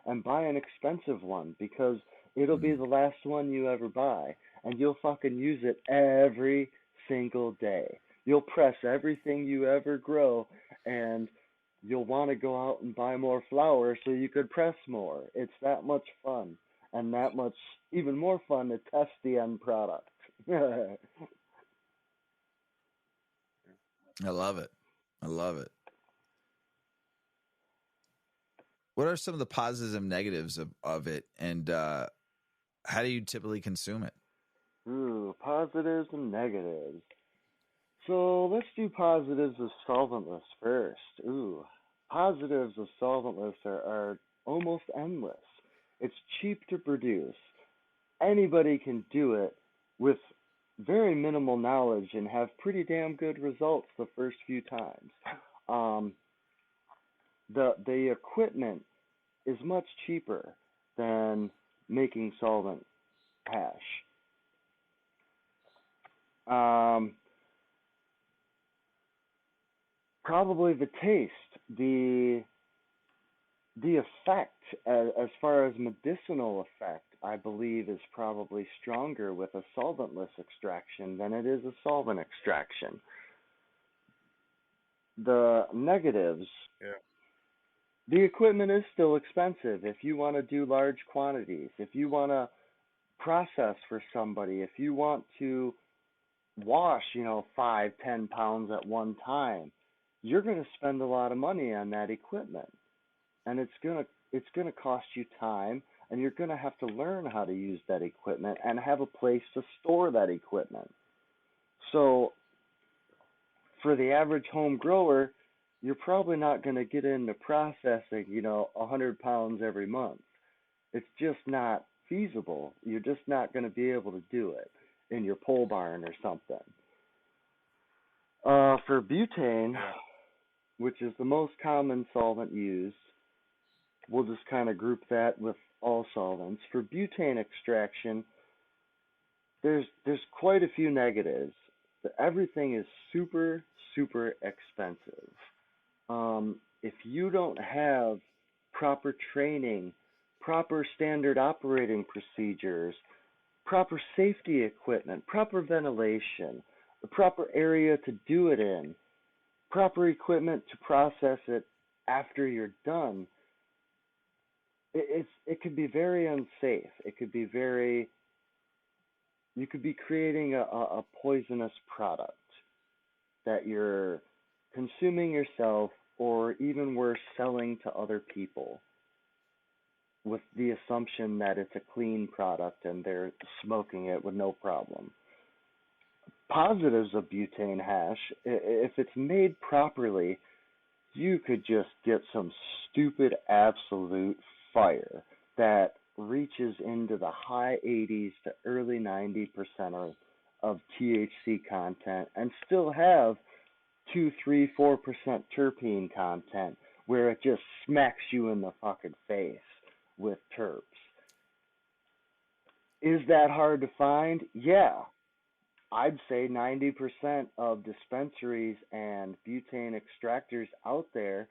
and buy an expensive one because it'll be Mm. the last one you ever buy and you'll fucking use it every single day. You'll press everything you ever grow and you'll want to go out and buy more flour so you could press more. It's that much fun and that much even more fun to test the end product. I love it. I love it. What are some of the positives and negatives of it, and how do you typically consume it? Ooh, positives and negatives. So let's do positives of solventless first. Ooh, positives of solventless are almost endless. It's cheap to produce. Anybody can do it with very minimal knowledge and have pretty damn good results the first few times. Um, the equipment is much cheaper than making solvent hash. Um, Probably the taste, the effect, as far as medicinal effect, I believe is probably stronger with a solventless extraction than it is a solvent extraction. The negatives, Yeah. the equipment is still expensive if you want to do large quantities, if you want to process for somebody, if you want to wash, 5, 10 pounds at one time, you're going to spend a lot of money on that equipment. And it's gonna cost you time, and you're gonna have to learn how to use that equipment and have a place to store that equipment. So for the average home grower, you're probably not gonna get into processing, 100 pounds every month. It's just not feasible. You're just not gonna be able to do it in your pole barn or something. For butane, Yeah. which is the most common solvent used, we'll just kind of group that with all solvents. For butane extraction, there's quite a few negatives. Everything is super expensive. If you don't have proper training, proper standard operating procedures, proper safety equipment, proper ventilation, the proper area to do it in, proper equipment to process it after you're done, it could be very unsafe. It could be very you could be creating a poisonous product that you're consuming yourself or even worse selling to other people with the assumption that it's a clean product and they're smoking it with no problem. Positives of butane hash, if it's made properly, you could just get some stupid absolute fire that reaches into the high 80s to early 90% of THC content and still have 2, 3, 4% terpene content where it just smacks you in the fucking face with terps. Is that hard to find? Yeah. I'd say 90% of dispensaries and butane extractors out there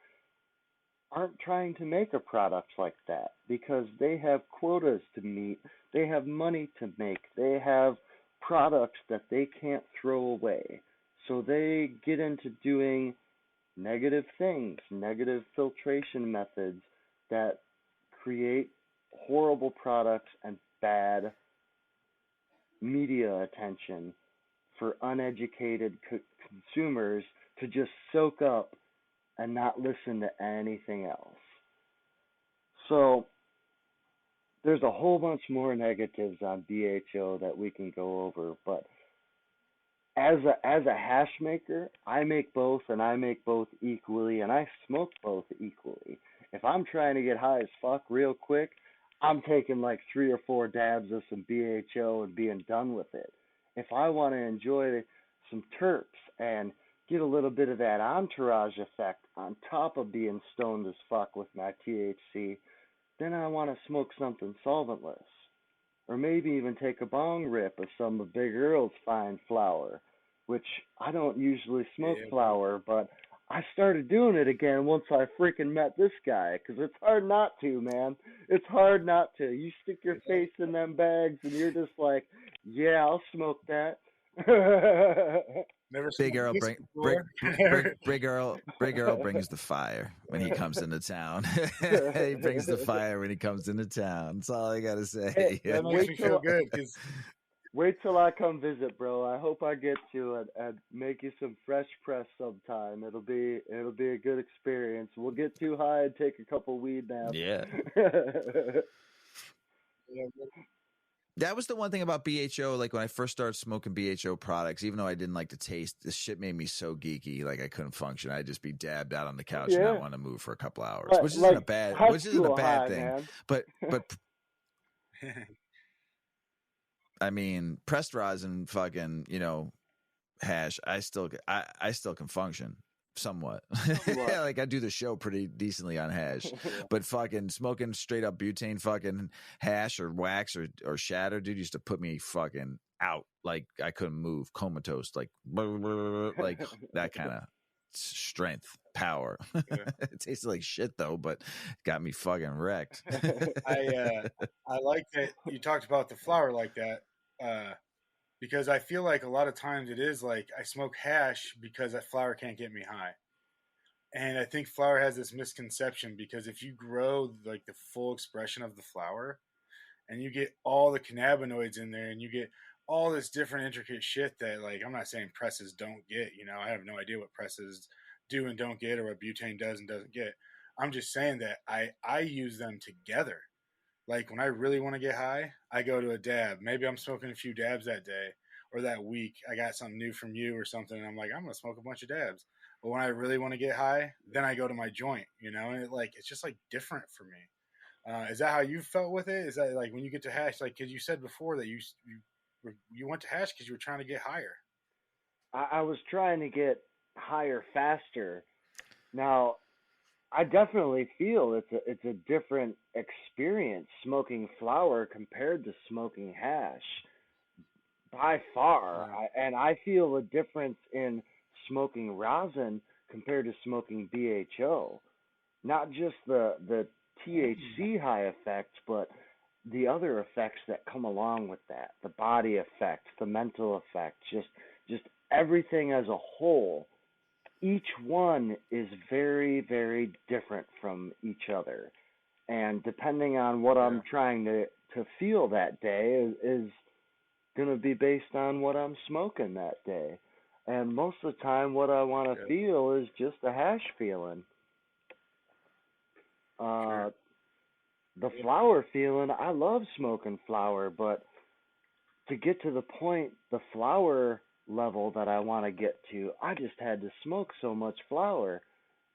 aren't trying to make a product like that because they have quotas to meet, they have money to make, they have products that they can't throw away. So they get into doing negative things, negative filtration methods that create horrible products and bad media attention for uneducated consumers to just soak up and not listen to anything else. So there's a whole bunch more negatives on BHO that we can go over, but as a hash maker, I make both and I make both equally and I smoke both equally. If I'm trying to get high as fuck real quick, I'm taking like 3 or 4 dabs of some BHO and being done with it. If I want to enjoy some terps and get a little bit of that entourage effect on top of being stoned as fuck with my THC, then I want to smoke something solventless. or maybe even take a bong rip of some of Big Earl's fine flower, which I don't usually smoke Yeah, dude. flower, but I started doing it again once I freaking met this guy, 'cause it's hard not to, man. It's hard not to. You stick your face in them bags and you're just like, yeah, I'll smoke that. Never Big smoked Earl this bring before. Never. Big Earl brings the fire when he comes into town. He brings the fire when he comes into town. That's all I gotta Hey, say. That makes wait me feel till good because wait till I come visit, bro. I hope I get to and make you some fresh press sometime. It'll be a good experience. We'll get too high and take a couple weed naps. Yeah. yeah, That was the one thing about BHO. Like when I first started smoking BHO products, even though I didn't like the taste, this shit made me so geeky. Like I couldn't function. I'd just be dabbed out on the couch and not Yeah, want to move for a couple hours, like high which isn't a school bad high, thing. man. But I mean, pressed rosin, fucking, hash. I still can function somewhat. Somewhat. Like I do the show pretty decently on hash, but fucking smoking straight up butane fucking hash or wax or shatter, dude, used to put me fucking out. Like I couldn't move, comatose, like like that kind of strength, power. yeah. It tasted like shit though, but got me fucking wrecked. I like that you talked about the flower like that because I feel like a lot of times it is like I smoke hash because that flower can't get me high. And I think flower has this misconception because if you grow like the full expression of the flower and you get all the cannabinoids in there and you get all this different intricate shit that like I'm not saying presses don't get, I have no idea what presses do and don't get or what butane does and doesn't get. I'm just saying that I use them together. Like when I really want to get high, I go to a dab. Maybe I'm smoking a few dabs that day or that week. I got something new from you or something. And I'm like, I'm going to smoke a bunch of dabs. But when I really want to get high, then I go to my joint, and it's just like different for me. Is that how you felt with it? Is that like when you get to hash, like, cause you said before that you went to hash cause you were trying to get higher. I was trying to get higher faster. Now, I definitely feel it's a different experience smoking flower compared to smoking hash by far. Yeah. And I feel a difference in smoking rosin compared to smoking BHO. Not just the THC high effects, but the other effects that come along with that, the body effects, the mental effects, just everything as a whole. Each one is very, very different from each other. And depending on what Yeah. I'm trying to feel that day is going to be based on what I'm smoking that day. And most of the time, what I want to Yeah. feel is just a hash feeling. Sure. The Yeah. flower feeling, I love smoking flower, but to get to the point, the flower level that I want to get to, I just had to smoke so much flower.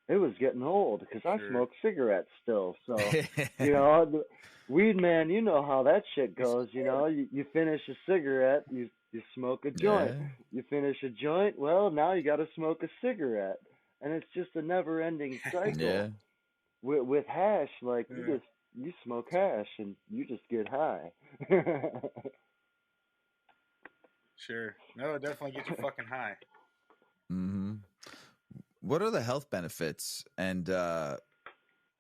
It was getting old because I Sure. smoke cigarettes still. So, the weed man, you know how that shit It's goes. You finish a cigarette, you smoke a joint. Yeah. You finish a joint, well, now you got to smoke a cigarette, and it's just a never-ending cycle. Yeah. With hash, like yeah. you smoke hash and you just get high. Sure. No, it definitely gets you fucking high. Hmm. What are the health benefits, and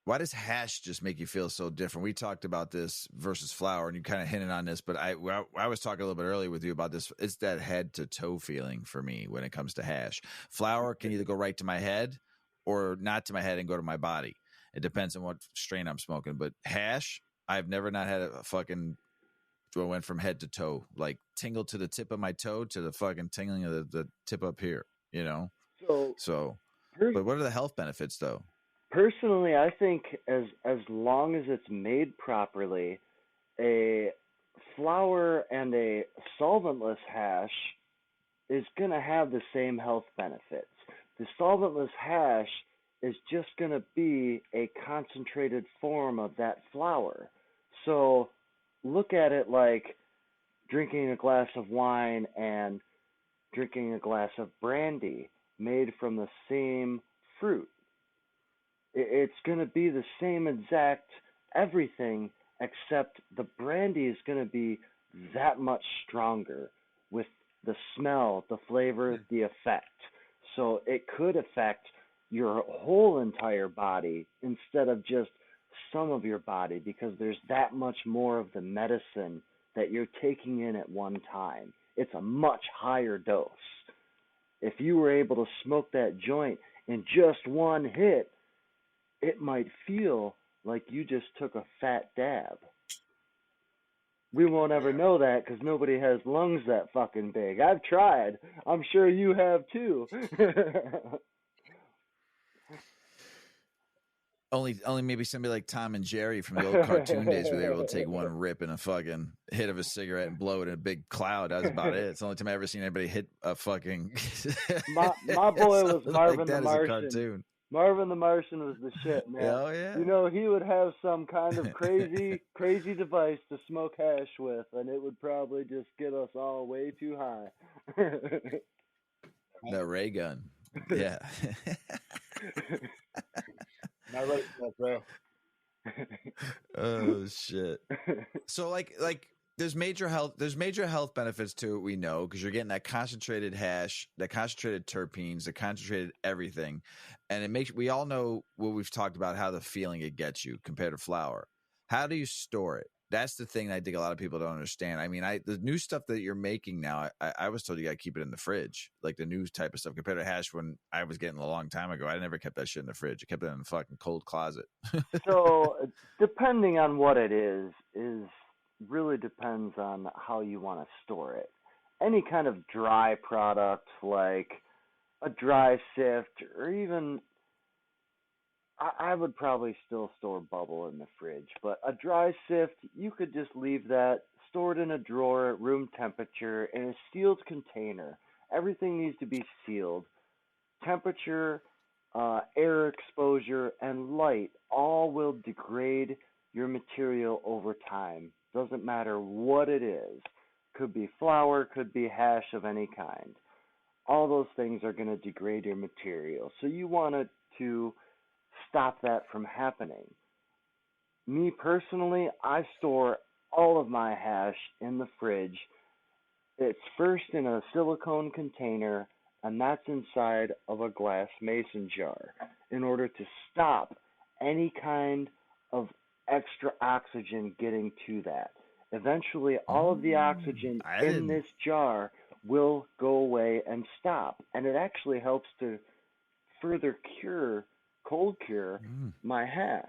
why does hash just make you feel so different? We talked about this versus flower, and you kind of hinted on this, but I was talking a little bit earlier with you about this. It's that head to toe feeling for me when it comes to hash. Flower can either go right to my head or not to my head and go to my body. It depends on what strain I'm smoking. But hash, I've never not had a fucking. I went from head to toe, like tingle to the tip of my toe to the fucking tingling of the tip up here. So, So. per- But what are the health benefits, though? personally, I think as long as it's made properly, a flour and a solventless hash is going to have the same health benefits. The solventless hash is just going to be a concentrated form of that flour. So look at it like drinking a glass of wine and drinking a glass of brandy made from the same fruit. It's going to be the same exact everything except the brandy is going to be that much stronger with the smell, the flavor, the effect. So it could affect your whole entire body instead of just some of your body because there's that much more of the medicine that you're taking in at one time. It's a much higher dose. If you were able to smoke that joint in just one hit, it might feel like you just took a fat dab. We won't ever know that because nobody has lungs that fucking big. I've tried. I'm sure you have too. Only maybe somebody like Tom and Jerry from the old cartoon days where they were able to take one rip and a fucking hit of a cigarette and blow it in a big cloud. That was about it. It's the only time I ever seen anybody hit a fucking. my boy was Marvin like the Martian. Marvin the Martian was the shit, man. Oh yeah. You know, he would have some kind of crazy device to smoke hash with, and it would probably just get us all way too high. The ray gun. Yeah. Not right, bro. Oh shit. So like there's major health benefits to it, we know, because you're getting that concentrated hash, that concentrated terpenes, the concentrated everything. And it makes, we all know what we've talked about, how the feeling it gets you compared to flour. How do you store it? That's the thing that I think a lot of people don't understand. I mean, the new stuff that you're making now, I was told you got to keep it in the fridge, like the new type of stuff compared to hash when I was getting a long time ago. I never kept that shit in the fridge. I kept it in the fucking cold closet. So depending on what it is really depends on how you want to store it. Any kind of dry product like a dry sift or even I would probably still store bubble in the fridge, but a dry sift, you could just leave that stored in a drawer at room temperature in a sealed container. Everything needs to be sealed. Temperature, air exposure, and light all will degrade your material over time. Doesn't matter what it is. Could be flour, could be hash of any kind. All those things are going to degrade your material. So you want it to stop that from happening. Me personally, I store all of my hash in the fridge. It's first in a silicone container, and that's inside of a glass mason jar in order to stop any kind of extra oxygen getting to that. Eventually, all of the oxygen in this jar will go away and stop, and it actually helps to further cold cure my hash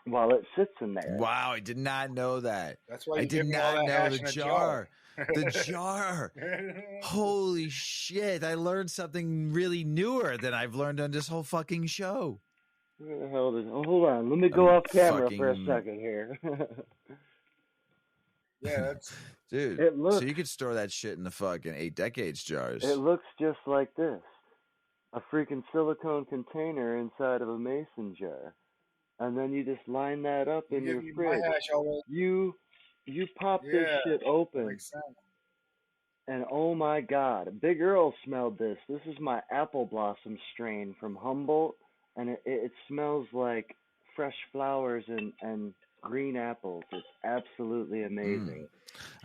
while it sits in there. Wow, I did not know that. That's why I did not know the jar. The jar. jar. Holy shit. I learned something really newer than I've learned on this whole fucking show. Where the hell did... Oh, hold on. Let me go off camera for a second here. Yeah, that's... Dude, so you could store that shit in the fucking 8 decades jars. It looks just like this. A freaking silicone container inside of a mason jar. And then you just line that up in your fridge. You pop this shit open. And oh my God, Big Earl smelled this. This is my apple blossom strain from Humboldt. And it smells like fresh flowers and green apples. It's absolutely amazing.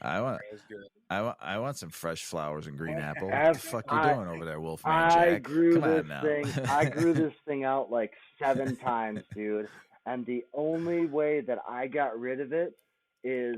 I want some fresh flowers and green apple. What the fuck you doing over there, Wolfman Jack? I grew this thing out like 7 times, dude. And the only way that I got rid of it is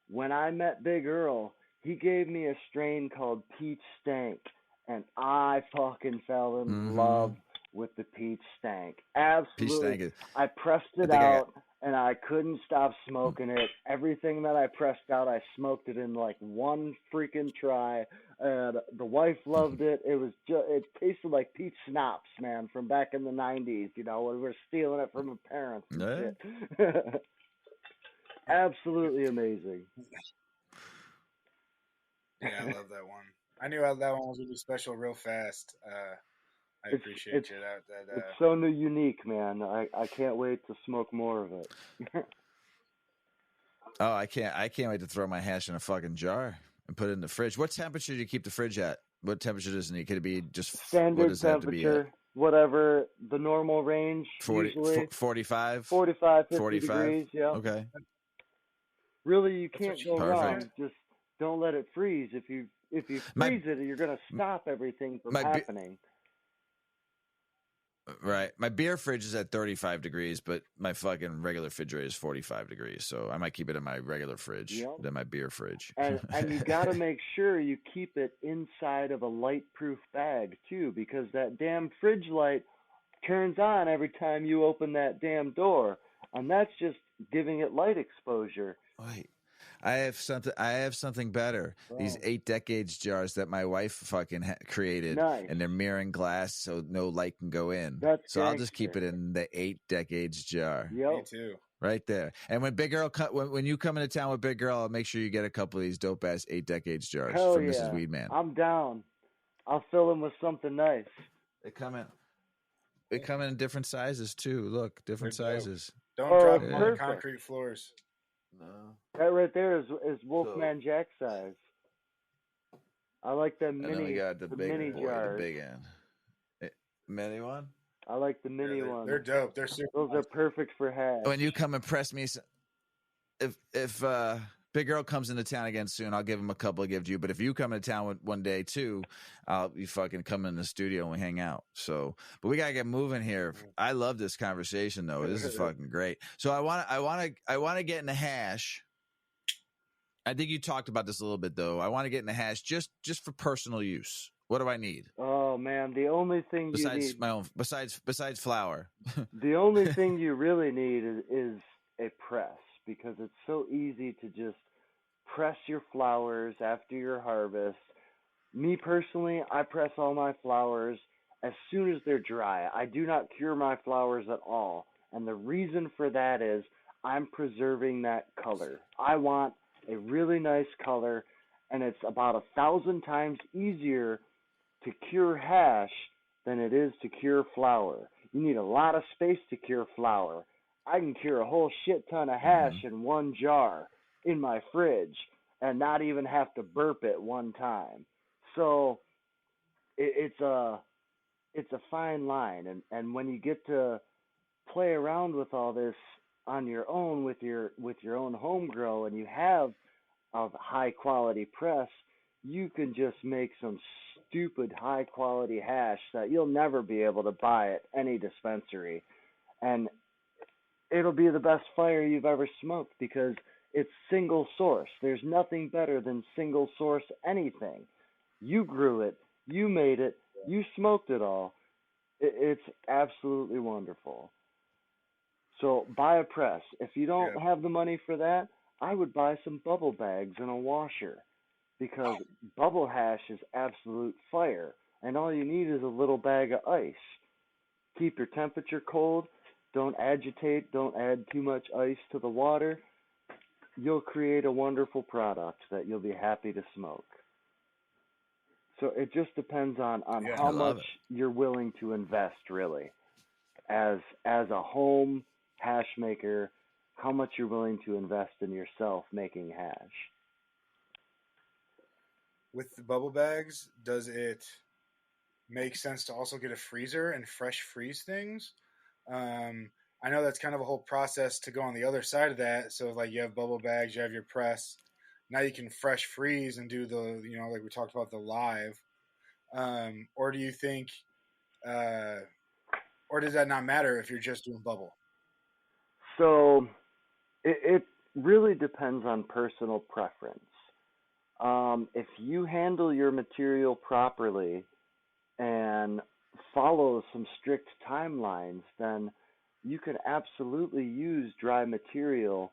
when I met Big Earl, he gave me a strain called Peach Stank, and I fucking fell in love with the Peach Stank. Absolutely. I pressed it out. And I couldn't stop smoking it. Everything that I pressed out, I smoked it in like one freaking try. And the wife loved it. It tasted like peach schnapps, man, from back in the 90s, you know, when we were stealing it from our parents and shit. Absolutely amazing. Yeah, I love that one. I knew that one was really special real fast. I appreciate you. It's so new, unique, man. I can't wait to smoke more of it. Oh, I can't wait to throw my hash in a fucking jar and put it in the fridge. What temperature do you keep the fridge at? What temperature does it need? Could it be just standard temperature? whatever the normal range, 40, usually 45? 45, 50 45? degrees. Yeah. Okay. Really, you That's what can't she go Perfect. wrong. Just don't let it freeze. If you My freeze it, you're gonna stop everything from my be- happening. right. My beer fridge is at 35 degrees, but my fucking regular refrigerator is 45 degrees. So I might keep it in my regular fridge Yep. than my beer fridge. And you got to make sure you keep it inside of a light-proof bag too, because that damn fridge light turns on every time you open that damn door, and that's just giving it light exposure. Wait. I have something better. These Oh, 8 decades jars that my wife fucking created, nice. and they're mirroring glass, so no light can go in. That's So I'll just keep gangster. it in the 8 decades jar, Me Yep. too. right there. And when Big Girl, when you come into town with Big Girl, I'll make sure you get a couple of these dope ass 8 decades jars Hell from Mrs. yeah. Weedman. I'm down. I'll fill them with something nice. They come in. They come in different sizes too. Look, different They're dope. sizes. Don't Oh, drop that's them on the perfect. concrete floors. No. That right there is Wolfman Jack size. I like the And then we mini got the big mini boy, jars. the big end. Mini one. I like the mini Yeah, ones. they're dope. They're super. Those are perfect for hash. When you come and press me, if Big Girl comes into town again soon, I'll give him a couple of gift you. But if you come into town one day too, I'll be fucking come in the studio and we hang out. So, but we gotta get moving here. I love this conversation though. This is fucking great. So I want to get in the hash. I think you talked about this a little bit though. I want to get in the hash just for personal use. What do I need Oh man, the only thing you besides need, my own besides flour? the only thing you really need is a press, because it's so easy to just press your flowers after your harvest. Me personally, I press all my flowers as soon as they're dry. I do not cure my flowers at all. And the reason for that is I'm preserving that color. I want a really nice color, and it's about 1,000 times easier to cure hash than it is to cure flour. You need a lot of space to cure flour. I can cure a whole shit ton of hash Mhm. in one jar in my fridge and not even have to burp it one time. So it's a fine line, and when you get to play around with all this on your own with your own home grow, and you have a high quality press, you can just make some stupid high quality hash that you'll never be able to buy at any dispensary, and it'll be the best fire you've ever smoked because it's single source. There's nothing better than single source anything. You grew it, you made it, you smoked it all. It's absolutely wonderful. So buy a press. If you Yeah. don't have the money for that, I would buy some bubble bags and a washer, because bubble hash is absolute fire. And all you need is a little bag of ice. Keep your temperature cold. Don't agitate. Don't add too much ice to the water. You'll create a wonderful product that you'll be happy to smoke. So it just depends on Yeah. I how love much it. you're willing to invest, really, as a home hash maker, how much you're willing to invest in yourself making hash. With the bubble bags, does it make sense to also get a freezer and fresh freeze things? Um, I know that's kind of a whole process to go on the other side of that. So like you have bubble bags, you have your press. Now you can fresh freeze and do the like we talked about the live. Or do you think, uh, or does that not matter if you're just doing bubble? So it really depends on personal preference. If you handle your material properly and follow some strict timelines, then you can absolutely use dry material,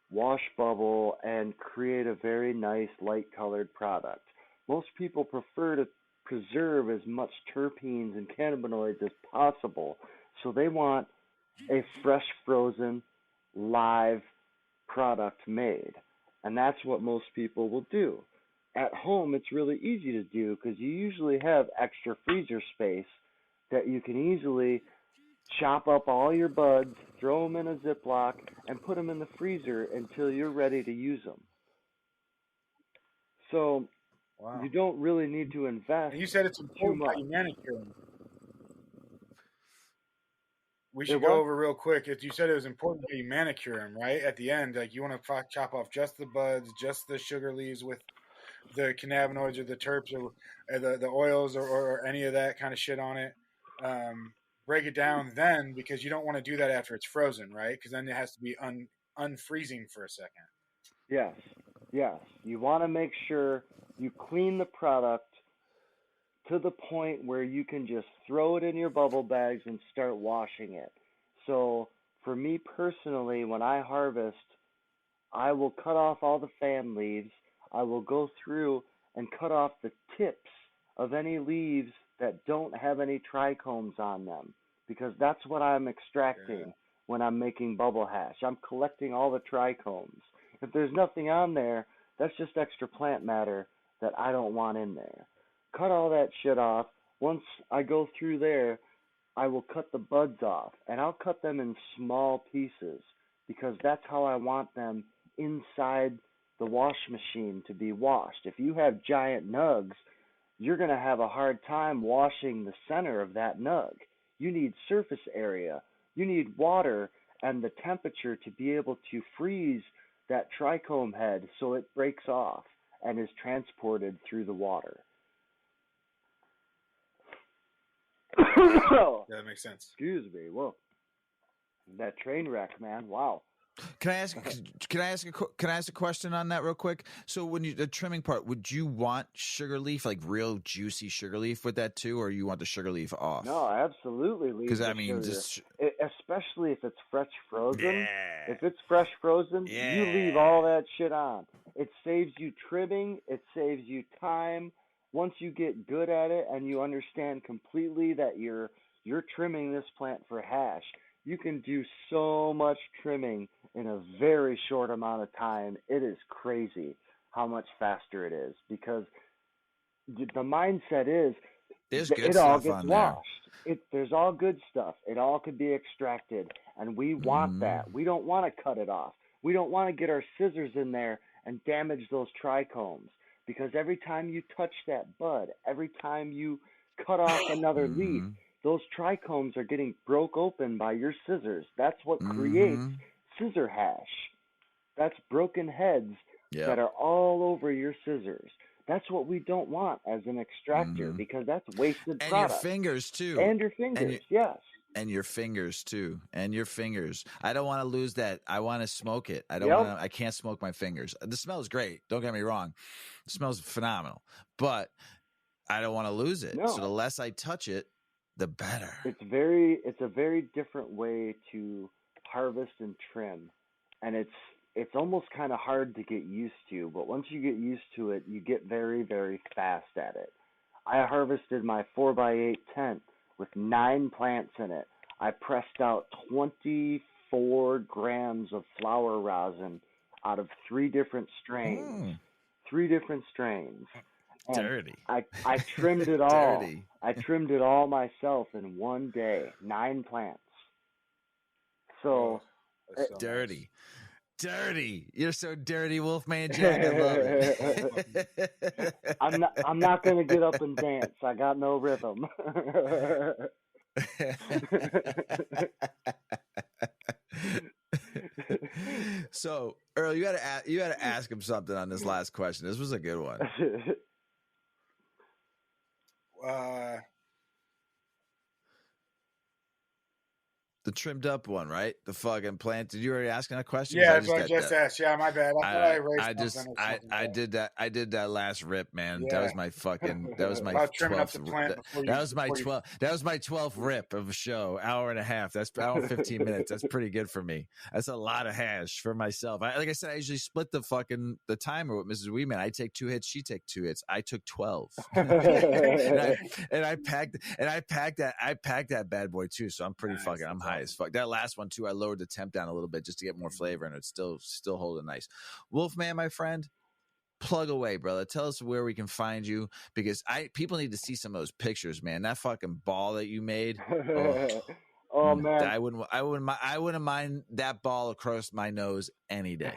wash bubble, and create a very nice light colored product. Most people prefer to preserve as much terpenes and cannabinoids as possible, so they want a fresh frozen live product made. And that's what most people will do. At home, it's really easy to do because you usually have extra freezer space that you can easily chop up all your buds, throw them in a Ziploc, and put them in the freezer until you're ready to use them. So Wow. you don't really need to invest And you said it's too important how much. you manicure them. we should go over real quick. If you said it was important that you manicure them, right? At the end, like you want to chop off just the buds, just the sugar leaves with the cannabinoids or the terps or the oils or any of that kind of shit on it. Break it down then, because you don't want to do that after it's frozen, right? Because then it has to be unfreezing for a second. Yes, yes. You want to make sure you clean the product to the point where you can just throw it in your bubble bags and start washing it. So for me personally, when I harvest, I will cut off all the fan leaves. I will go through and cut off the tips of any leaves that don't have any trichomes on them, because that's what I'm extracting when I'm making bubble hash. I'm collecting all the trichomes. If there's nothing on there, that's just extra plant matter that I don't want in there. Cut all that shit off. Once I go through there, I will cut the buds off, and I'll cut them in small pieces, because that's how I want them inside the wash machine to be washed. If you have giant nugs, you're going to have a hard time washing the center of that nug. You need surface area. You need water and the temperature to be able to freeze that trichome head so it breaks off and is transported through the water. Yeah, that makes sense. Excuse me. Whoa. That train wreck, man. Wow. Can I ask a question on that real quick? So when you the trimming part, would you want sugar leaf, like real juicy sugar leaf with that too, or you want the sugar leaf off? No, absolutely. Because I mean, just especially if it's fresh frozen. Yeah. If it's fresh frozen, Yeah. you leave all that shit on. It saves you trimming. It saves you time. Once you get good at it and you understand completely that you're trimming this plant for hash, you can do so much trimming in a very short amount of time. It is crazy how much faster it is, because the mindset is it all gets washed. There's all good stuff. It all could be extracted, and we want that. We don't want to cut it off. We don't want to get our scissors in there and damage those trichomes, because every time you touch that bud, every time you cut off another leaf, those trichomes are getting broke open by your scissors. That's what creates scissor hash. That's broken heads that are all over your scissors. That's what we don't want as an extractor, because that's wasted product. And your fingers too. And your fingers, yes. And your fingers too. And your fingers. I don't want to lose that. I want to smoke it. I can't smoke my fingers. The smell is great. Don't get me wrong. It smells phenomenal. But I don't want to lose it. No. So the less I touch it, the better. It's a very different way to harvest and trim, and it's almost kind of hard to get used to, but once you get used to it, you get very, very fast at it. I harvested my 4x8 tent with 9 plants in it. I pressed out 24 grams of flower rosin out of 3 different strains. 3 different strains. And dirty. I trimmed it all. Dirty. I trimmed it all myself in one day. 9 plants. So dirty. Nice. Dirty. You're so dirty, Wolfman Jack. I love it. I'm not gonna get up and dance. I got no rhythm. So, Earl, you had to ask him something on this last question. This was a good one. The trimmed up one, right? The fucking plant. Did you already ask that question? Yeah, that's what I just asked. Yeah, my bad. I did that. I did that last rip, man. Yeah. That was my fucking. That was my 12th. That was my 12. That was my 12th rip of a show. Hour and a half. That's hour and 15 minutes. That's pretty good for me. That's a lot of hash for myself. Like I said, I usually split the timer with Mrs. Weeman. I take 2 hits. She take 2 hits. I took 12. and I packed that bad boy too. So I'm pretty fucking. I'm high as fuck. That last one too, I lowered the temp down a little bit just to get more flavor, and it's still holding nice. Wolfman, my friend, plug away, brother. Tell us where we can find you, because people need to see some of those pictures, man. That fucking ball that you made. Oh man, I wouldn't mind that ball across my nose any day.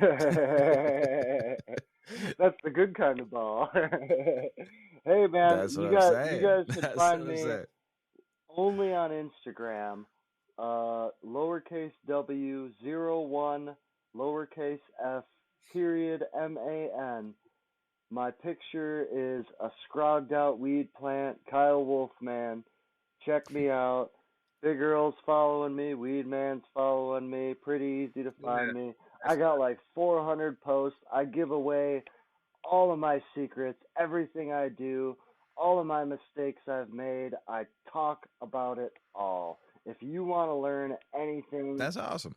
That's the good kind of ball. Hey man, you guys can find me only on Instagram lowercase w 01 lowercase f period man. My picture is a scrogged out weed plant, Kyle Wolfman. Check me out. Big Girl's following me, Weed Man's following me. Pretty easy to find me. I got like 400 posts. I give away all of my secrets, everything I do, all of my mistakes I've made. I talk about it all. If you want to learn anything, That's awesome.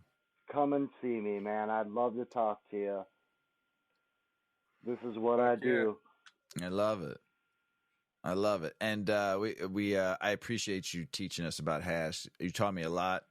come and see me, man. I'd love to talk to you. This is what I do. I love it. I love it. And I appreciate you teaching us about hash. You taught me a lot.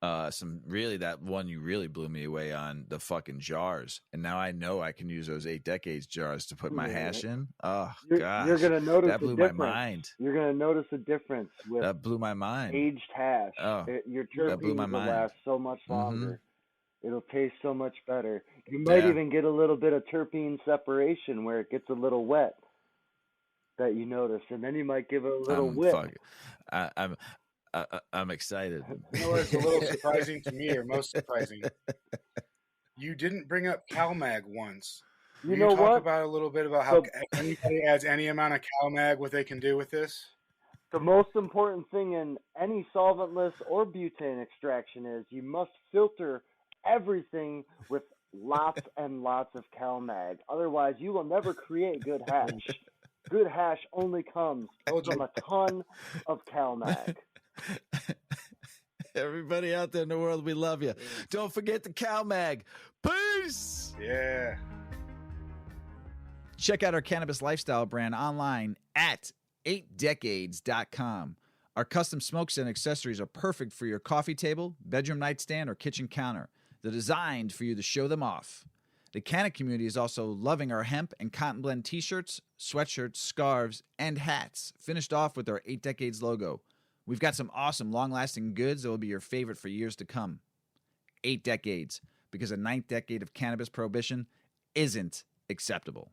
That one you really blew me away on, the fucking jars. And now I know I can use those 8 decades jars to put my hash in. Oh, gosh. You're going to notice that blew a my difference. mind. You're going to notice a difference with That blew my mind. aged hash. Oh, Your that blew my terpenes will mind. last so much longer. Mm-hmm. It'll taste so much better. You might even get a little bit of terpene separation where it gets a little wet that you notice, and then you might give it a little whip. I'm excited. You know what's a little surprising to me, or most surprising? You didn't bring up CalMag once. You know talk what? about a little bit about how if anybody adds any amount of CalMag, what they can do with this? The most important thing in any solventless or butane extraction is you must filter everything with lots and lots of CalMag. Otherwise, you will never create good hash. Good hash only comes from a ton of CalMag. Everybody out there in the world, we love you. Don't forget the CalMag. Peace! Yeah. Check out our cannabis lifestyle brand online at 8decades.com. Our custom smokes and accessories are perfect for your coffee table, bedroom nightstand, or kitchen counter. They're designed for you to show them off. The Canna community is also loving our hemp and cotton blend t-shirts, sweatshirts, scarves, and hats, finished off with our 8 Decades logo. We've got some awesome long-lasting goods that will be your favorite for years to come. 8 Decades, because a 9th decade of cannabis prohibition isn't acceptable.